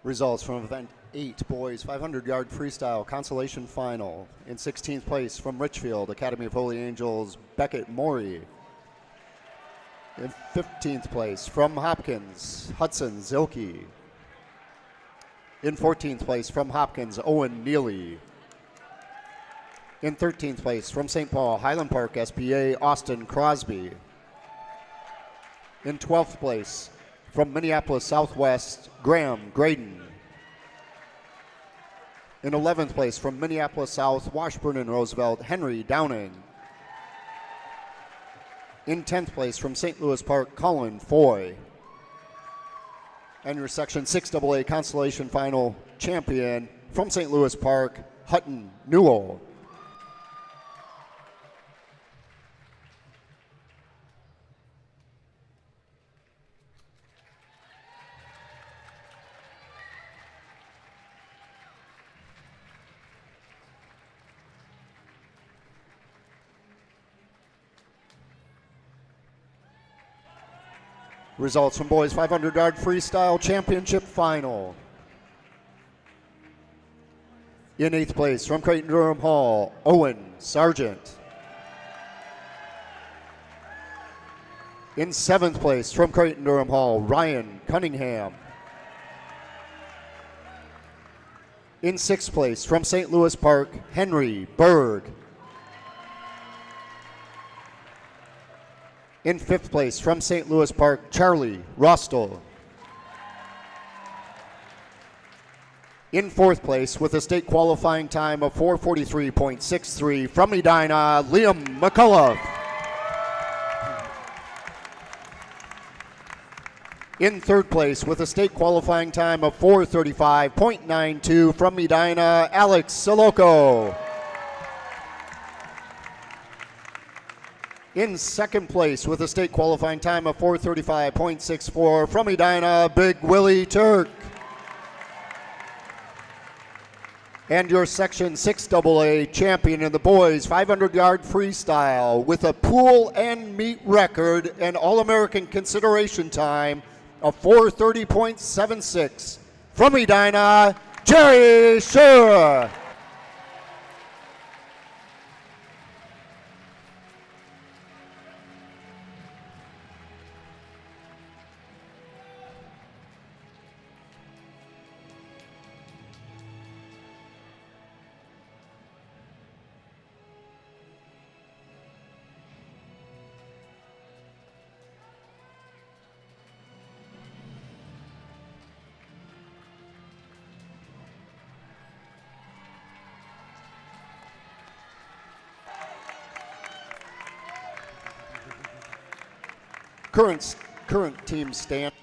Results from event 8, boys 500-yard freestyle consolation final. In 16th place from Richfield, Academy of Holy Angels, Beckett Morey. In 15th place from Hopkins, Hudson Zilke. In 14th place from Hopkins, Owen Neely. In 13th place from St. Paul, Highland Park SPA, Austin Crosby. In 12th place from Minneapolis Southwest, Graham Graydon. In 11th place from Minneapolis South, Washburn and Roosevelt, Henry Downing. In 10th place from St. Louis Park, Colin Foy. And your Section 6AA Consolation Final champion from St. Louis Park, Hutton Newell. Results from boys 500-yard freestyle championship final. In 8th place from Creighton Durham Hall, Owen Sargent. In 7th place from Creighton Durham Hall, Ryan Cunningham. In 6th place from St. Louis Park, Henry Berg. In 5th place from St. Louis Park, Charlie Rostel. In 4th place with a state qualifying time of 4:43.63 from Edina, Liam McCullough. In 3rd place with a state qualifying time of 4:35.92 from Edina, Alex Soloco. In 2nd place with a state qualifying time of 4:35.64 from Edina, Big Willie Turk. And your Section 6AA champion in the boys 500-yard freestyle with a pool and meet record and All-American consideration time of 4:30.76 from Edina, Jerry Schurer. Current team stand.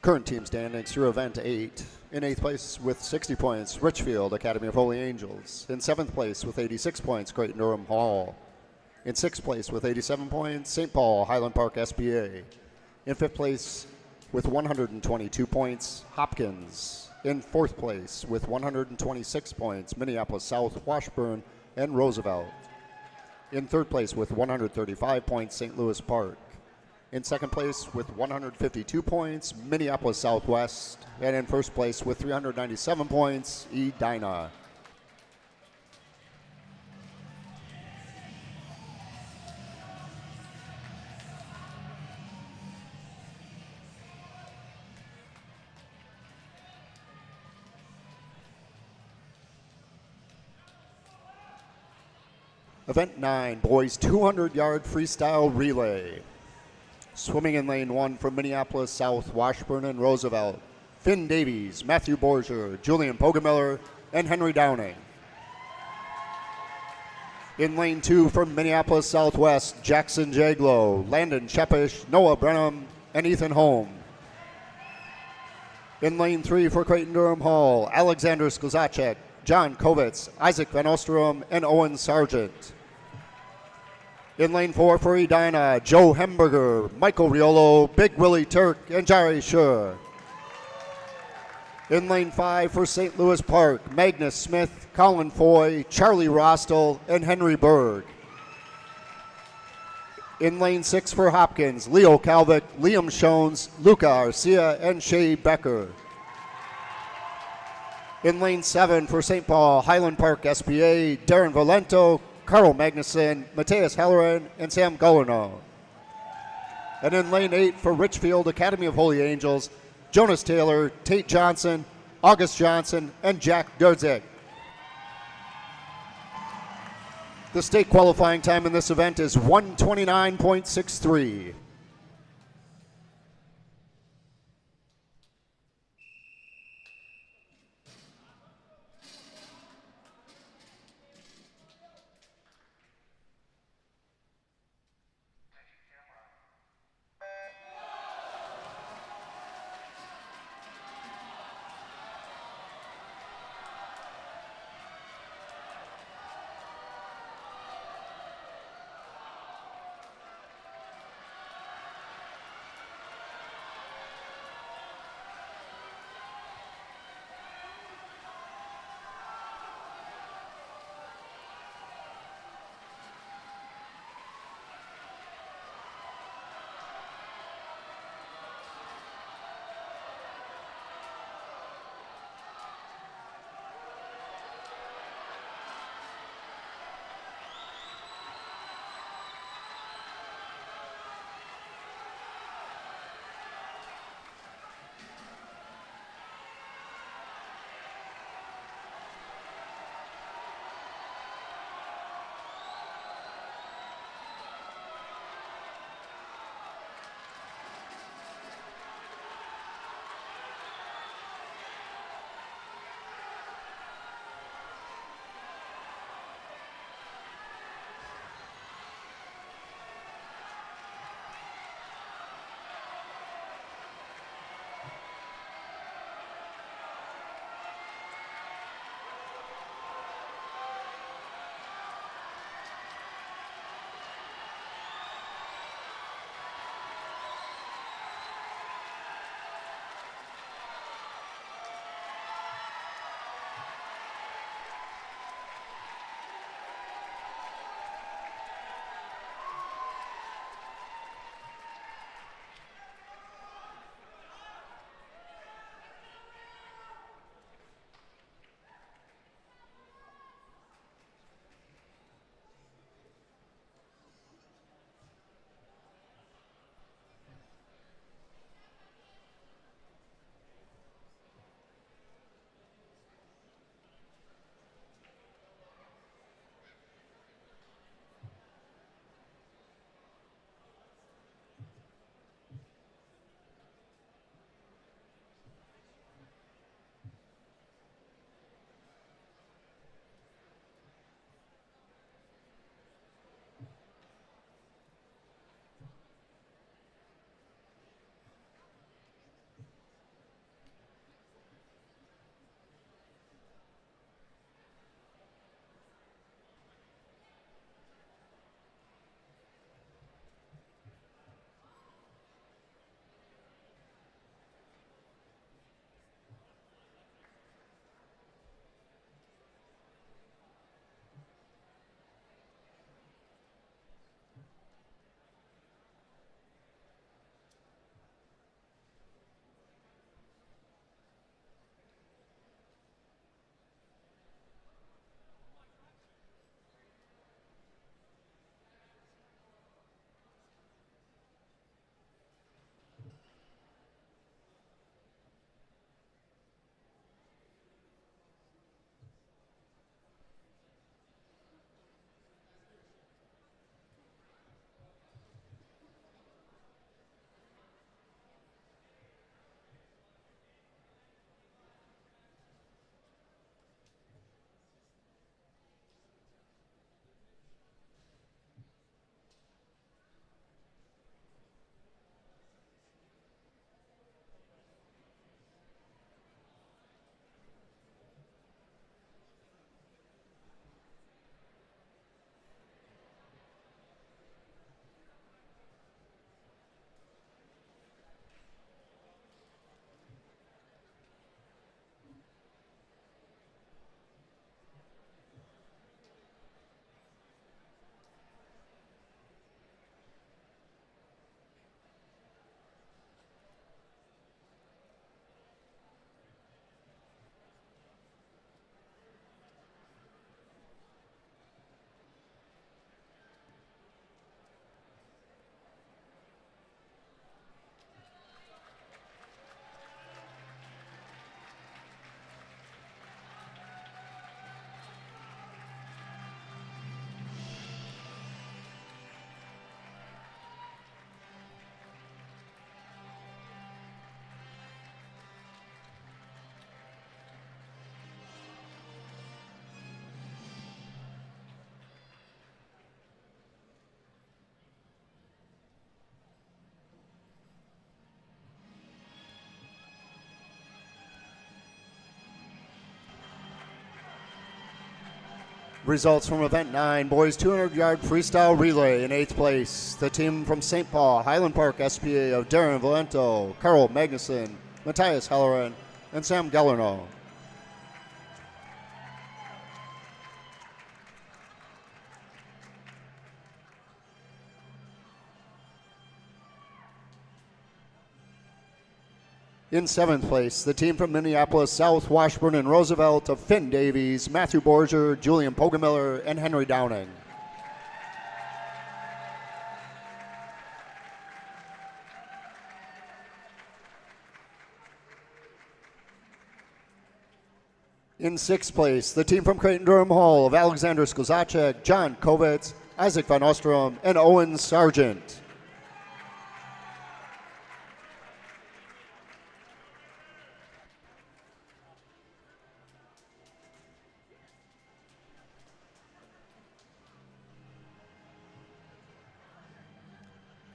Current team standings through event 8. In 8th place with 60 points, Richfield, Academy of Holy Angels. In 7th place with 86 points, Creighton Durham Hall. In 6th place with 87 points, St. Paul, Highland Park SPA. In 5th place with 122 points, Hopkins. In 4th place with 126 points, Minneapolis South, Washburn, and Roosevelt. In 3rd place with 135 points, St. Louis Park. In 2nd place with 152 points, Minneapolis Southwest. And in 1st place with 397 points, Edina. Event 9, boys 200-yard freestyle relay. Swimming in lane 1 from Minneapolis South, Washburn and Roosevelt, Finn Davies, Matthew Borger, Julian Pogemiller, and Henry Downing. In lane 2 from Minneapolis Southwest, Jackson Jaglow, Landon Shepish, Noah Brenham, and Ethan Holm. In lane 3 for Creighton Durham Hall, Alexander Sklzacek, John Kovitz, Isaac Van Ostrom, and Owen Sargent. In lane 4 for Edina, Joe Hemberger, Michael Riolo, Big Willie Turk, and Jerry Schur. In lane 5 for St. Louis Park, Magnus Smith, Colin Foy, Charlie Rostel, and Henry Berg. In lane 6 for Hopkins, Leo Kalvik, Liam Schoens, Luca Arcia, and Shea Becker. In lane 7 for St. Paul, Highland Park SPA, Darren Valento, Carl Magnuson, Mateus Halloran, and Sam Gullino. And in lane 8 for Richfield Academy of Holy Angels, Jonas Taylor, Tate Johnson, August Johnson, and Jack Durdzik. The state qualifying time in this event is 1:29.63. Results from event 9, boys 200-yard freestyle relay in 8th place. The team from St. Paul, Highland Park SPA of Darren Valento, Carl Magnuson, Matthias Halloran, and Sam Gellerno. In 7th place, the team from Minneapolis, South, Washburn, and Roosevelt of Finn Davies, Matthew Borger, Julian Pogemiller, and Henry Downing. In 6th place, the team from Creighton-Durham Hall of Alexander Skozacek, John Kovitz, Isaac Van Ostrom, and Owen Sargent.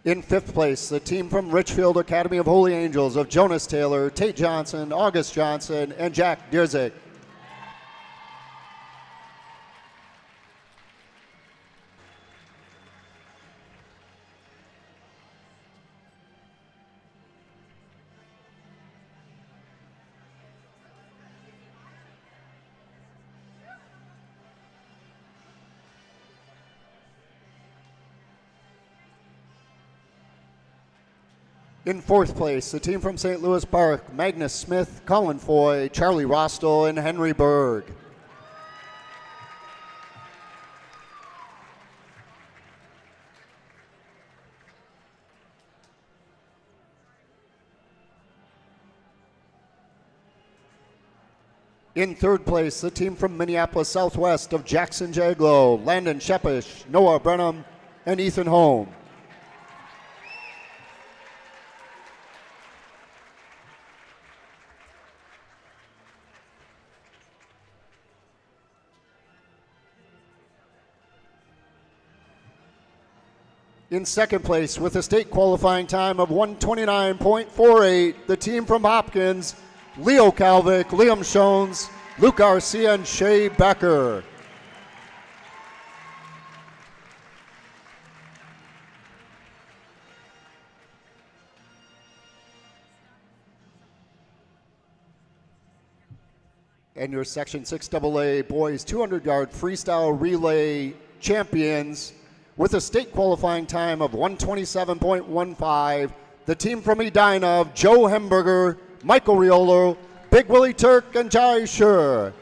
In 5th place, the team from Richfield Academy of Holy Angels of Jonas Taylor, Tate Johnson, August Johnson, and Jack Dierzik. In 4th place, the team from St. Louis Park, Magnus Smith, Colin Foy, Charlie Rostel, and Henry Berg. In 3rd place, the team from Minneapolis Southwest of Jackson Jaglow, Landon Shepish, Noah Brenham, and Ethan Holm. In 2nd place, with a state qualifying time of 1:29.48, the team from Hopkins, Leo Kalvik, Liam Shones, Luke Garcia, and Shay Becker. And your Section 6AA boys 200-yard freestyle relay champions, with a state qualifying time of 1:27.15, the team from Edina of Joe Hemberger, Michael Riolo, Big Willie Turk, and Jai Schur.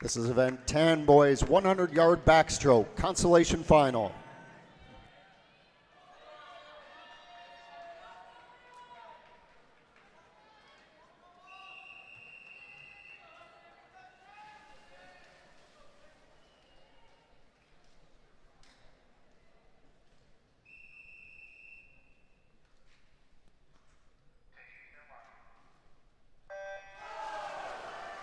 This is event 10, boys 100-yard backstroke, consolation final.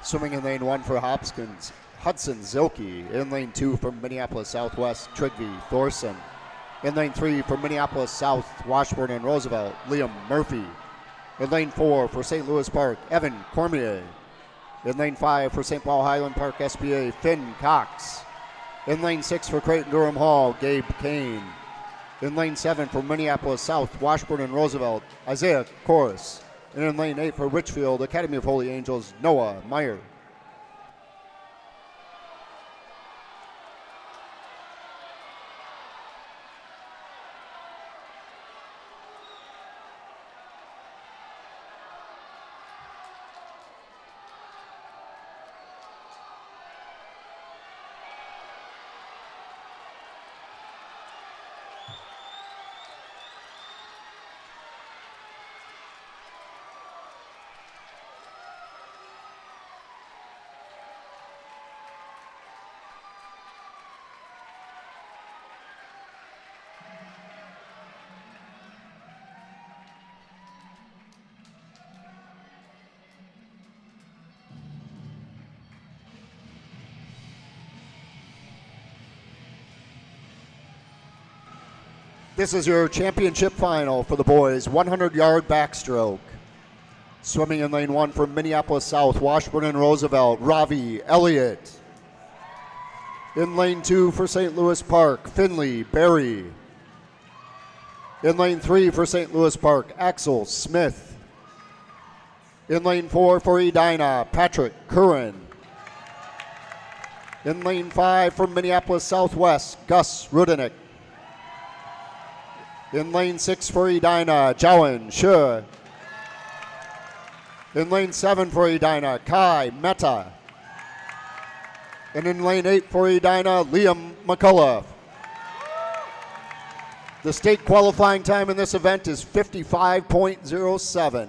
Swimming in lane 1 for Hopkins, Hudson Zilke. In lane 2 from Minneapolis Southwest, Trigby Thorson. In lane 3 for Minneapolis South, Washburn and Roosevelt, Liam Murphy. In lane 4 for St. Louis Park, Evan Cormier. In lane 5 for St. Paul Highland Park SPA, Finn Cox. In lane 6 for Creighton-Durham Hall, Gabe Kane. In lane 7 for Minneapolis South, Washburn and Roosevelt, Isaiah Corus. And in lane 8 for Richfield, Academy of Holy Angels, Noah Meyer. This is your championship final for the boys, 100-yard backstroke. Swimming in lane 1 from Minneapolis South, Washburn and Roosevelt, Ravi Elliott. In lane 2 for St. Louis Park, Finley Berry. In lane 3 for St. Louis Park, Axel Smith. In lane 4 for Edina, Patrick Curran. In lane 5 from Minneapolis Southwest, Gus Rudenik. In lane 6 for Edina, Jowan Shi. In lane 7 for Edina, Kai Mehta. And in lane 8 for Edina, Liam McCullough. The state qualifying time in this event is 55.07.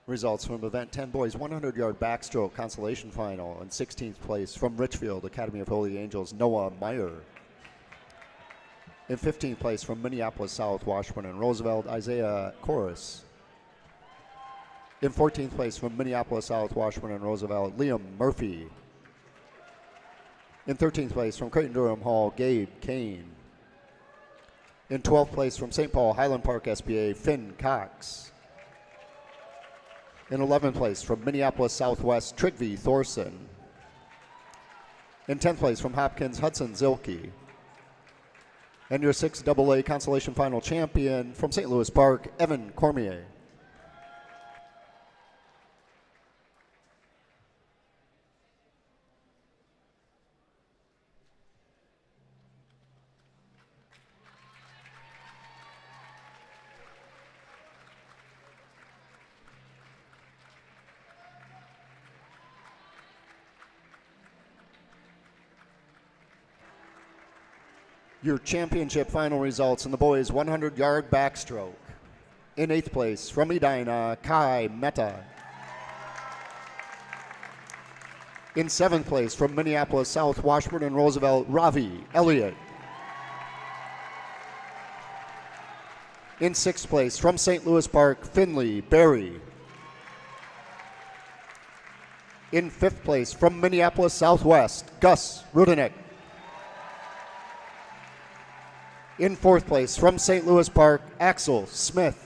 Results from event 10 boys 100-yard backstroke consolation final. In 16th place from Richfield, Academy of Holy Angels, Noah Meyer. In 15th place from Minneapolis South, Washburn and Roosevelt, Isaiah Corus. In 14th place from Minneapolis South, Washburn and Roosevelt, Liam Murphy. In 13th place from Creighton-Durham Hall, Gabe Kane. In 12th place from St. Paul Highland Park SBA, Finn Cox. In 11th place from Minneapolis Southwest, Trigby Thorson. In 10th place from Hopkins, Hudson Zilke. And your 6AA consolation final champion from St. Louis Park, Evan Cormier. Your championship final results in the boys 100-yard backstroke. In 8th place, from Edina, Kai Mehta. In 7th place, from Minneapolis South, Washburn and Roosevelt, Ravi Elliott. In 6th place, from St. Louis Park, Finley Barry. In 5th place, from Minneapolis Southwest, Gus Rudenek. In 4th place, from St. Louis Park, Axel Smith.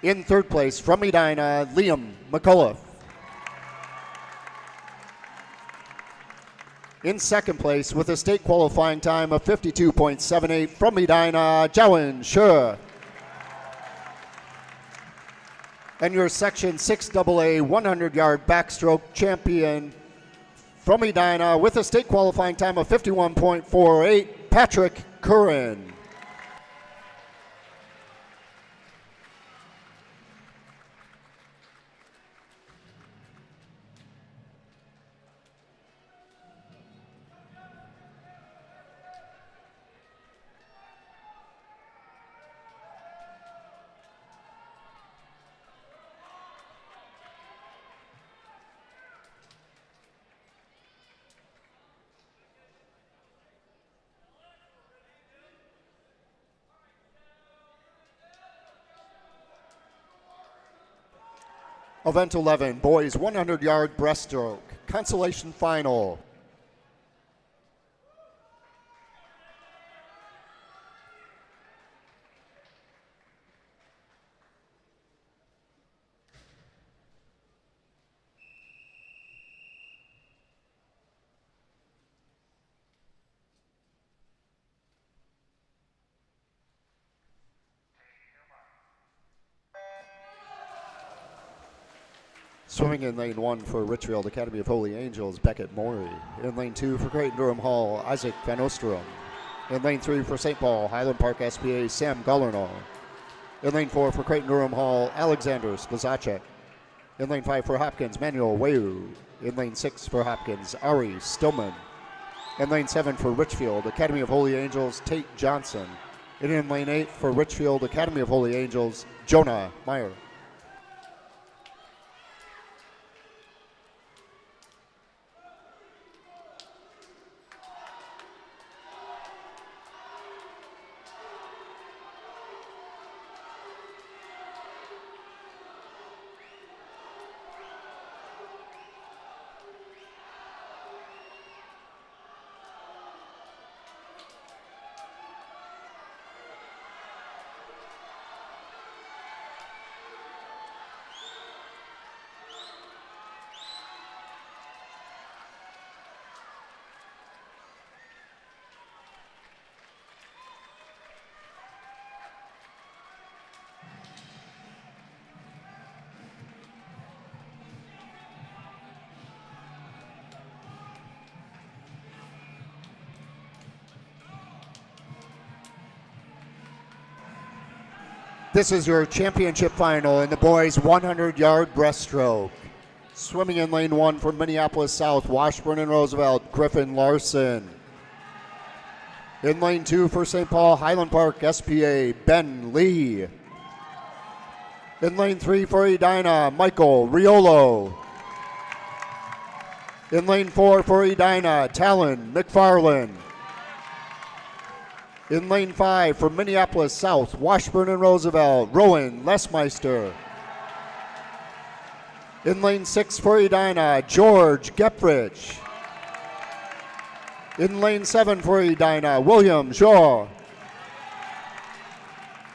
In 3rd place, from Edina, Liam McCullough. In 2nd place, with a state qualifying time of 52.78, from Edina, Jowan Sure. And your Section 6AA 100-yard backstroke champion from Edina, with a state qualifying time of 51.48, Patrick Curran. Event 11, boys 100-yard breaststroke, consolation final. Swimming in lane 1 for Richfield Academy of Holy Angels, Beckett Morey. In lane 2 for Creighton Durham Hall, Isaac Van Ostrom. In lane 3 for St. Paul, Highland Park SPA, Sam Gullernaw. In lane 4 for Creighton Durham Hall, Alexander Splazacek. In lane 5 for Hopkins, Manuel Weu. In lane 6 for Hopkins, Ari Stillman. In lane 7 for Richfield Academy of Holy Angels, Tate Johnson. And in lane 8 for Richfield Academy of Holy Angels, Jonah Meyer. This is your championship final in the boys 100-yard breaststroke. Swimming in lane 1 for Minneapolis South, Washburn and Roosevelt, Griffin Larson. In lane 2 for St. Paul Highland Park SPA, Ben Lee. In lane 3 for Edina, Michael Riolo. In lane 4 for Edina, Talon McFarland. In lane 5 for Minneapolis South, Washburn and Roosevelt, Rowan Lesmeister. In lane 6 for Edina, George Geprich. In lane 7 for Edina, William Shaw.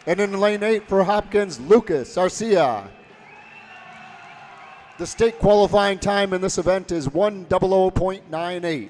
And in lane 8 for Hopkins, Lucas Arcia. The state qualifying time in this event is 1:00.98.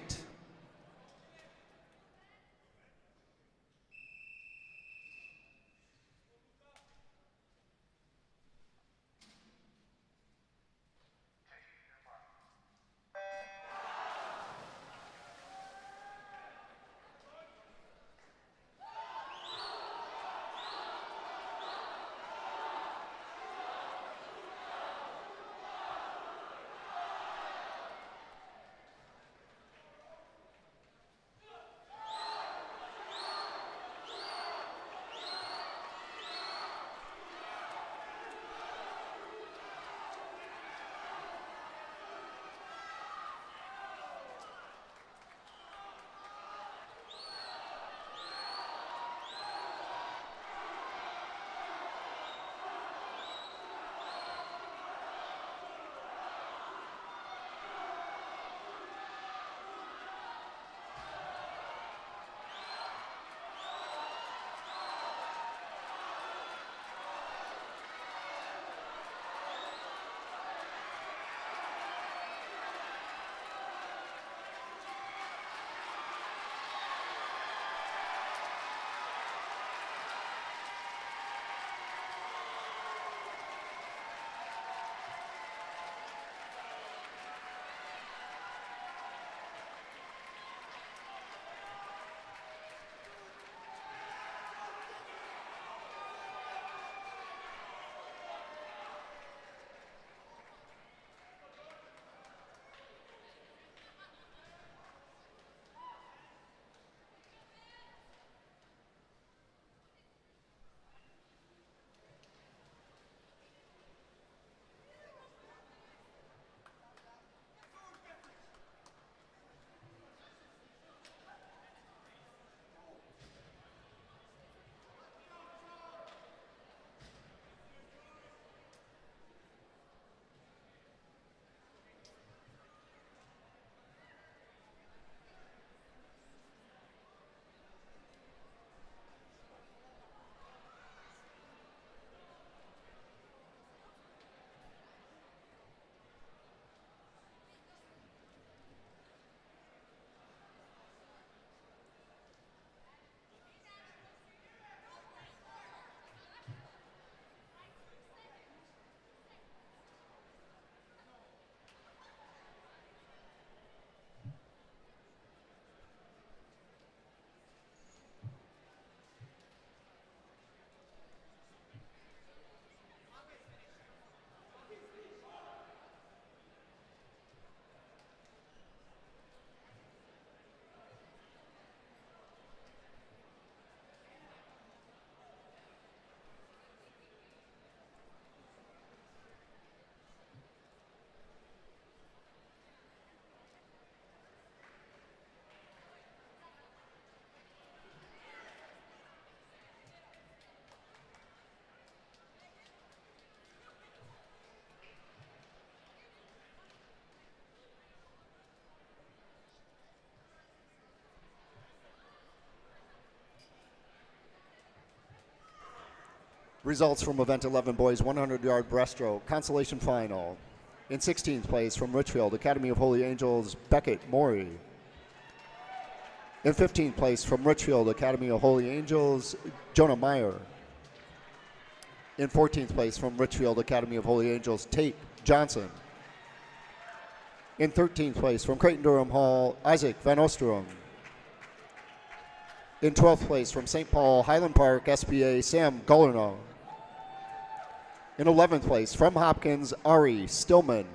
Results from event 11 boys 100-yard breaststroke consolation final. In 16th place from Richfield Academy of Holy Angels, Beckett Maury. In 15th place from Richfield Academy of Holy Angels, Jonah Meyer. In 14th place from Richfield Academy of Holy Angels, Tate Johnson. In 13th place from Creighton-Durham Hall, Isaac Van Osterom. In 12th place from St. Paul Highland Park SBA, Sam Gullerno. In 11th place from Hopkins, Ari Stillman.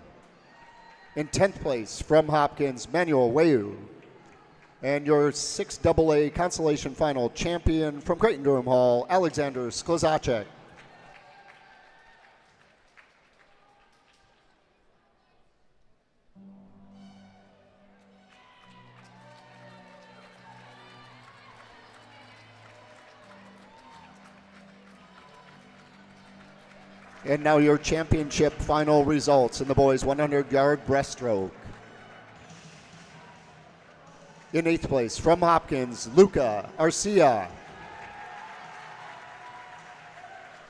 In 10th place from Hopkins, Manuel Wayu. And your 6AA consolation final champion from Creighton-Durham Hall, Alexander Sklizacek. And now your championship final results in the boys 100-yard breaststroke. In 8th place from Hopkins, Luca Arcia.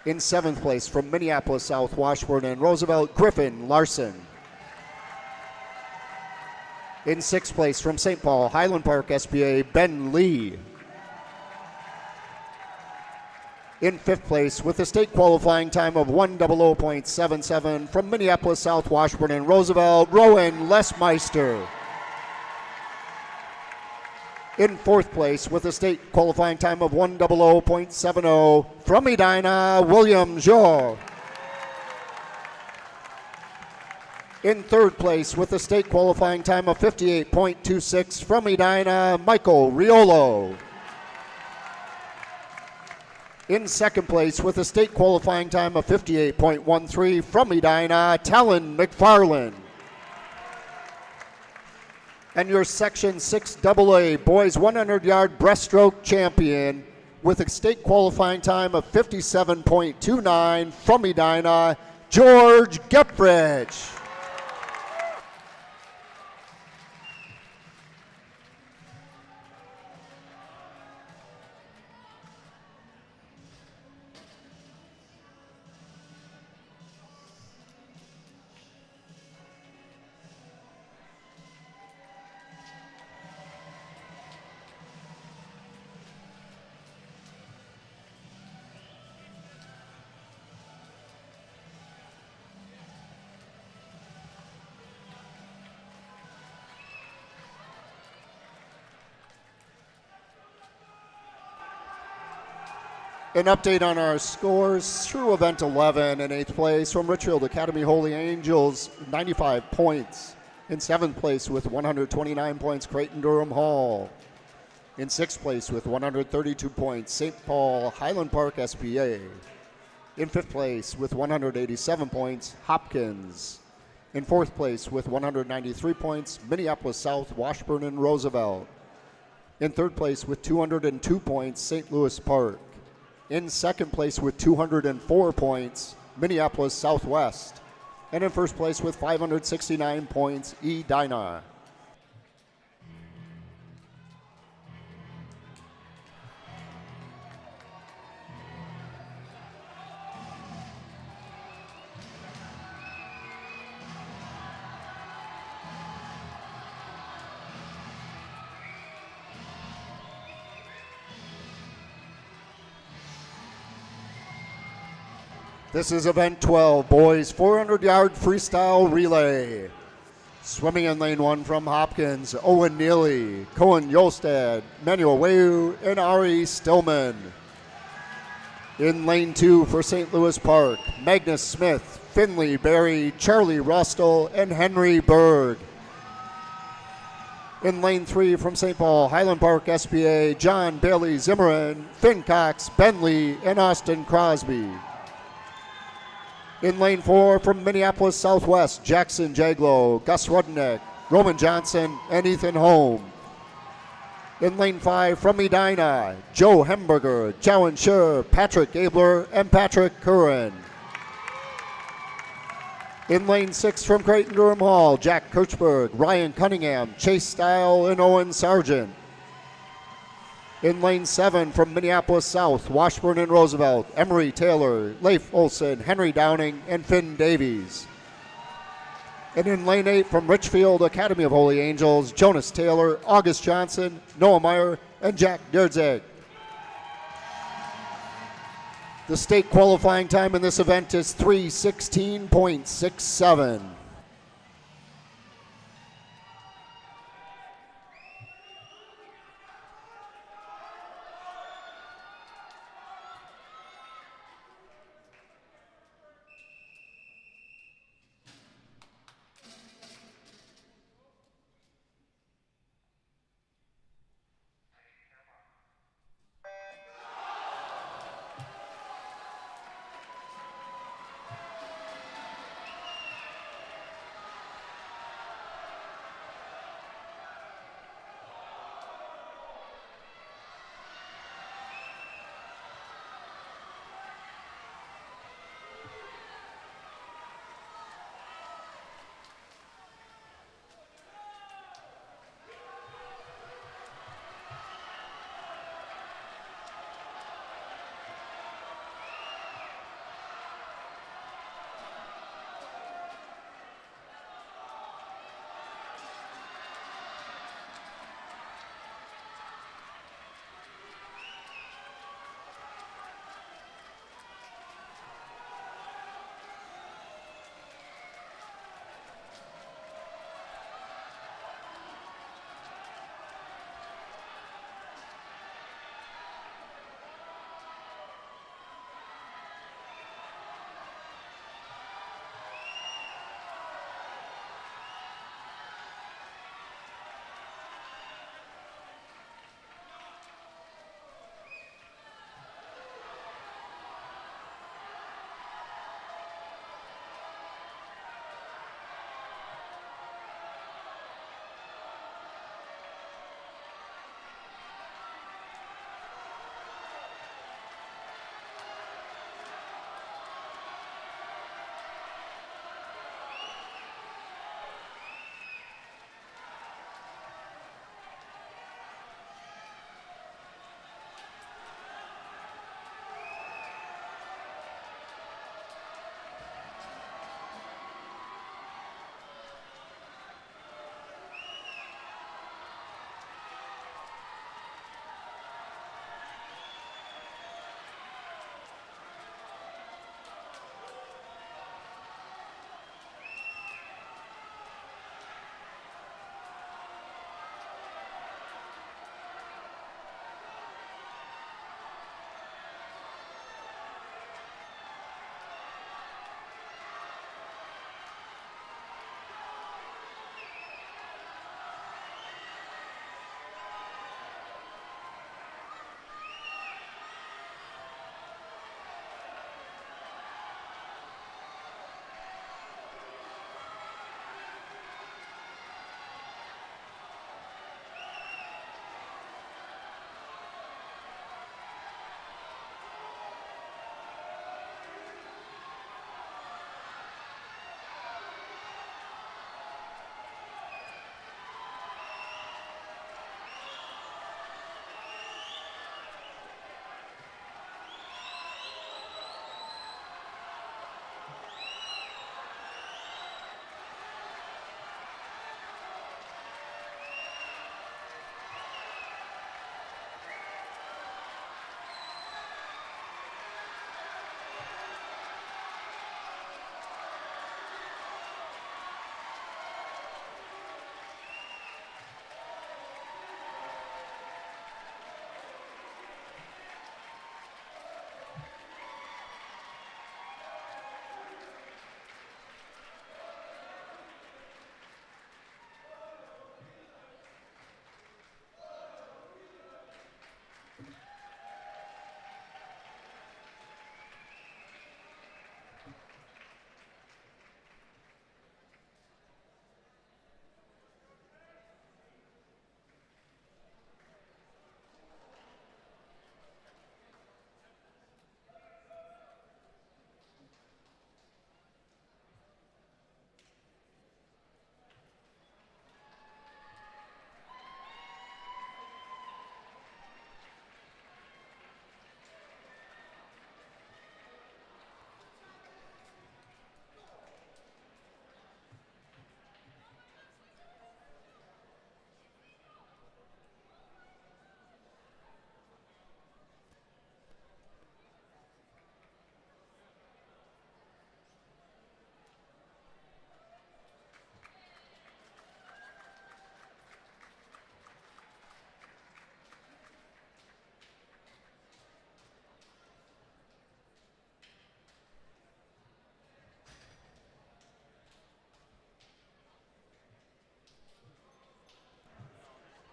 In 7th place from Minneapolis South, Washburn and Roosevelt, Griffin Larson. In 6th place from St. Paul Highland Park SBA, Ben Lee. In 5th place with a state qualifying time of 1:00.77 from Minneapolis South, Washburn and Roosevelt, Rowan Lesmeister. In 4th place with a state qualifying time of 1:00.70 from Edina, William Joe. In 3rd place with a state qualifying time of 58.26 from Edina, Michael Riolo. In 2nd place with a state qualifying time of 58.13 from Edina, Talon McFarland. And your Section 6AA Boys 100-yard breaststroke champion with a state qualifying time of 57.29 from Edina, George Gepfrich. An update on our scores through event 11 in 8th place from Richfield Academy Holy Angels, 95 points. In 7th place with 129 points, Creighton-Durham Hall. In 6th place with 132 points, St. Paul Highland Park SBA. In 5th place with 187 points, Hopkins. In 4th place with 193 points, Minneapolis South, Washburn and Roosevelt. In 3rd place with 202 points, St. Louis Park. In 2nd place with 204 points, Minneapolis Southwest. And in 1st place with 569 points, Edina. This is event 12, boys 400-yard freestyle relay. Swimming in lane 1 from Hopkins, Owen Neely, Cohen Yolstad, Manuel Wayu, and Ari Stillman. In lane 2 for St. Louis Park, Magnus Smith, Finley Berry, Charlie Rostel, and Henry Berg. In lane 3 from St. Paul Highland Park SBA, John Bailey Zimmerman, Finn Cox, Ben Lee, and Austin Crosby. In lane 4 from Minneapolis Southwest, Jackson Jaglow, Gus Rudnick, Roman Johnson, and Ethan Holm. In lane 5 from Edina, Joe Hemberger, Jowan Scher, Patrick Gabler, and Patrick Curran. In lane 6 from Creighton-Durham Hall, Jack Kirchberg, Ryan Cunningham, Chase Style, and Owen Sargent. In lane 7 from Minneapolis South, Washburn and Roosevelt, Emery Taylor, Leif Olson, Henry Downing, and Finn Davies. And in lane 8 from Richfield Academy of Holy Angels, Jonas Taylor, August Johnson, Noah Meyer, and Jack Derzeg. The state qualifying time in this event is 3:16.67.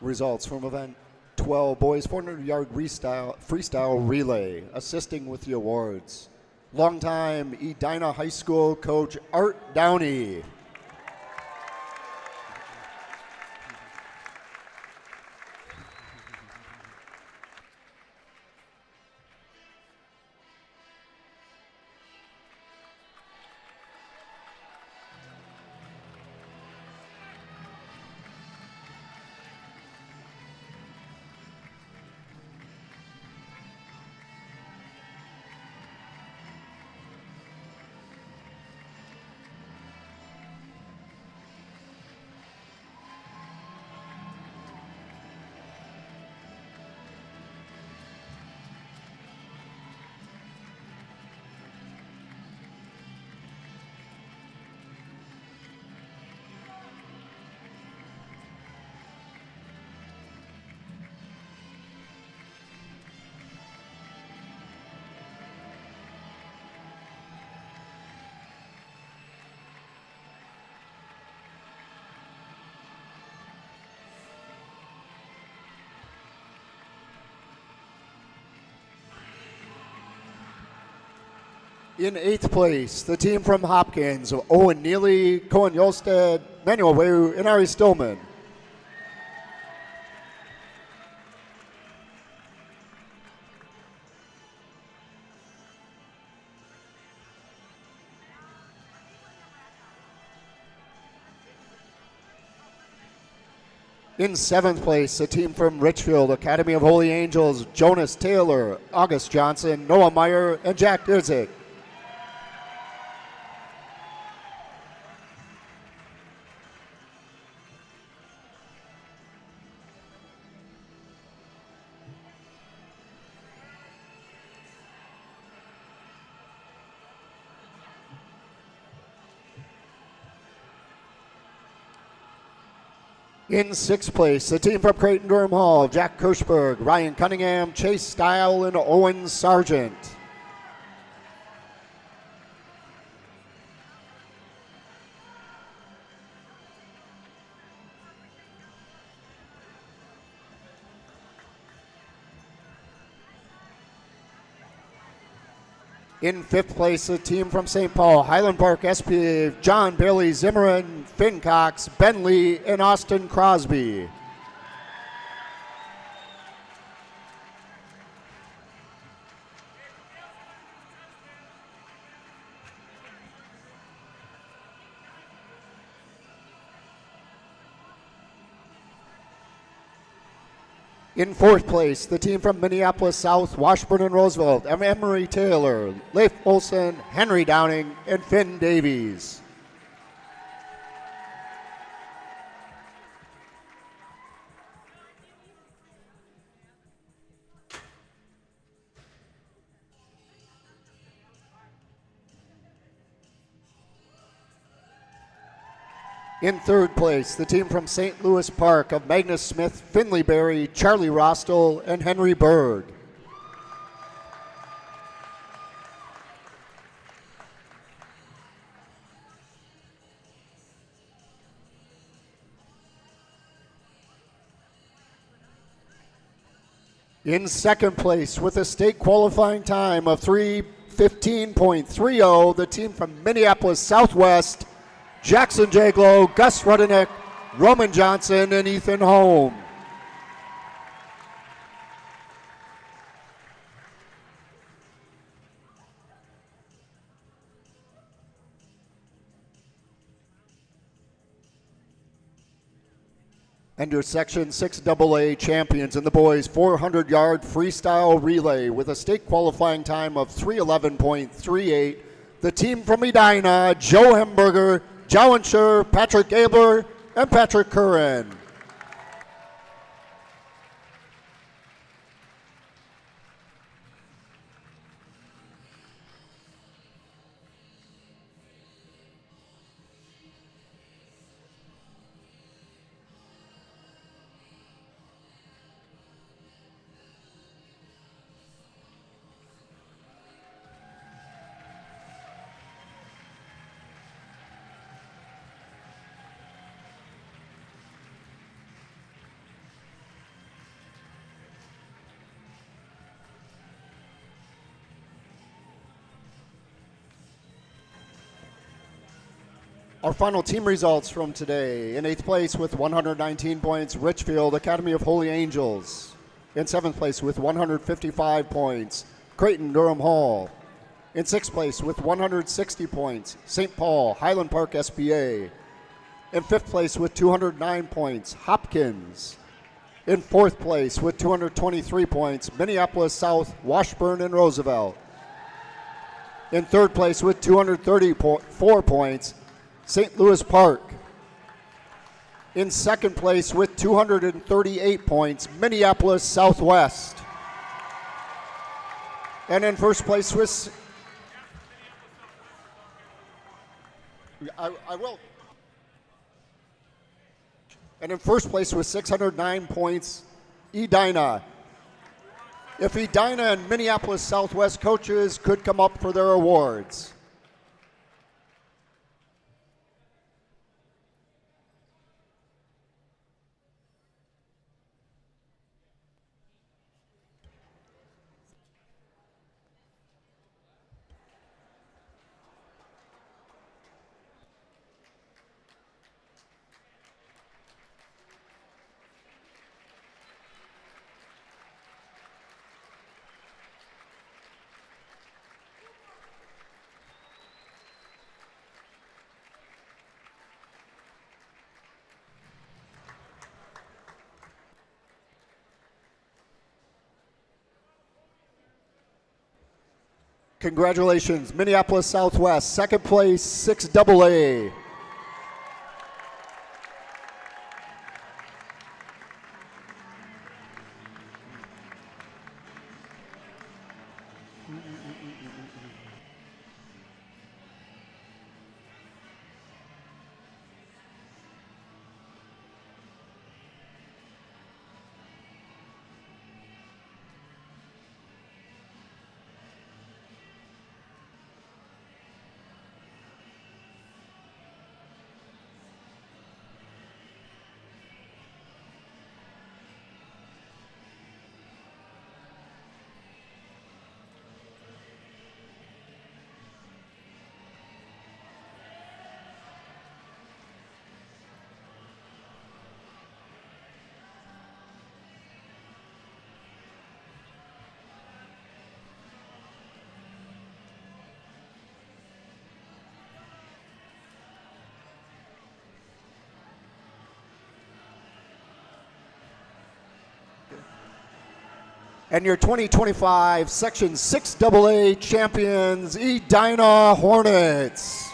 results from event 12, boys 400-yard freestyle relay. Assisting with the awards, longtime Edina High School coach Art Downey. In 8th place, the team from Hopkins, Owen Neely, Cohen Yolstad, Manuel Weu, and Ari Stillman. In 7th place, the team from Richfield, Academy of Holy Angels, Jonas Taylor, August Johnson, Noah Meyer, and Jack Dirzik. In 6th place, the team from Creighton Durham Hall, Jack Kirschberg, Ryan Cunningham, Chase Stile, and Owen Sargent. In 5th place, the team from St. Paul, Highland Park SPA, John Bailey Zimmerman, Finn Cox, Ben Lee, and Austin Crosby. In 4th place, the team from Minneapolis South, Washburn and Roosevelt, Emery Taylor, Leif Olson, Henry Downing, and Finn Davies. In 3rd place, the team from St. Louis Park of Magnus Smith, Finley Berry, Charlie Rostel, and Henry Berg. In 2nd place, with a state qualifying time of 3:15.30, the team from Minneapolis Southwest, Jackson Jaglow, Gus Rudenick, Roman Johnson, and Ethan Holm. And your Section 6AA champions in the boys 400-yard freestyle relay with a state qualifying time of 3:11.38, the team from Edina, Joe Hemberger, Jowan Scher, Patrick Gabler, and Patrick Curran. Our final team results from today. In 8th place with 119 points, Richfield Academy of Holy Angels. In 7th place with 155 points, Creighton Durham Hall. In 6th place with 160 points, St. Paul Highland Park SBA. In 5th place with 209 points, Hopkins. In 4th place with 223 points, Minneapolis South, Washburn, and Roosevelt. In 3rd place with 234 points, St. Louis Park. In 2nd place with 238 points, Minneapolis Southwest. And in 1st place with... I will. And in 1st place with 609 points, Edina. If Edina and Minneapolis Southwest coaches could come up for their awards. Congratulations, Minneapolis Southwest, 2nd place, 6AA. And your 2025 Section 6AA champions, Edina Hornets.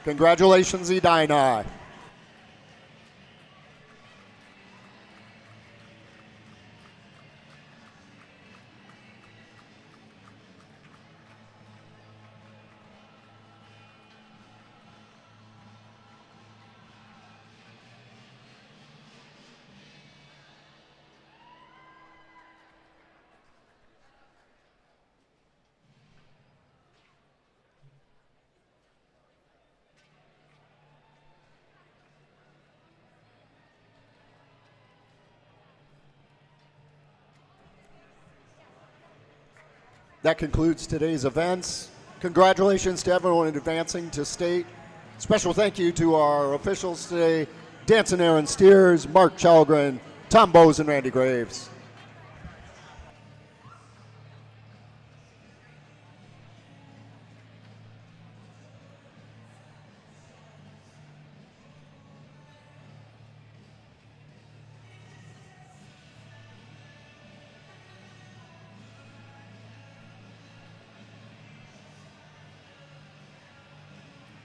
Congratulations, Edina. That concludes today's events. Congratulations to everyone advancing to state. Special thank you to our officials today, Danson Aaron Steers, Mark Chalgren, Tom Bowes, and Randy Graves.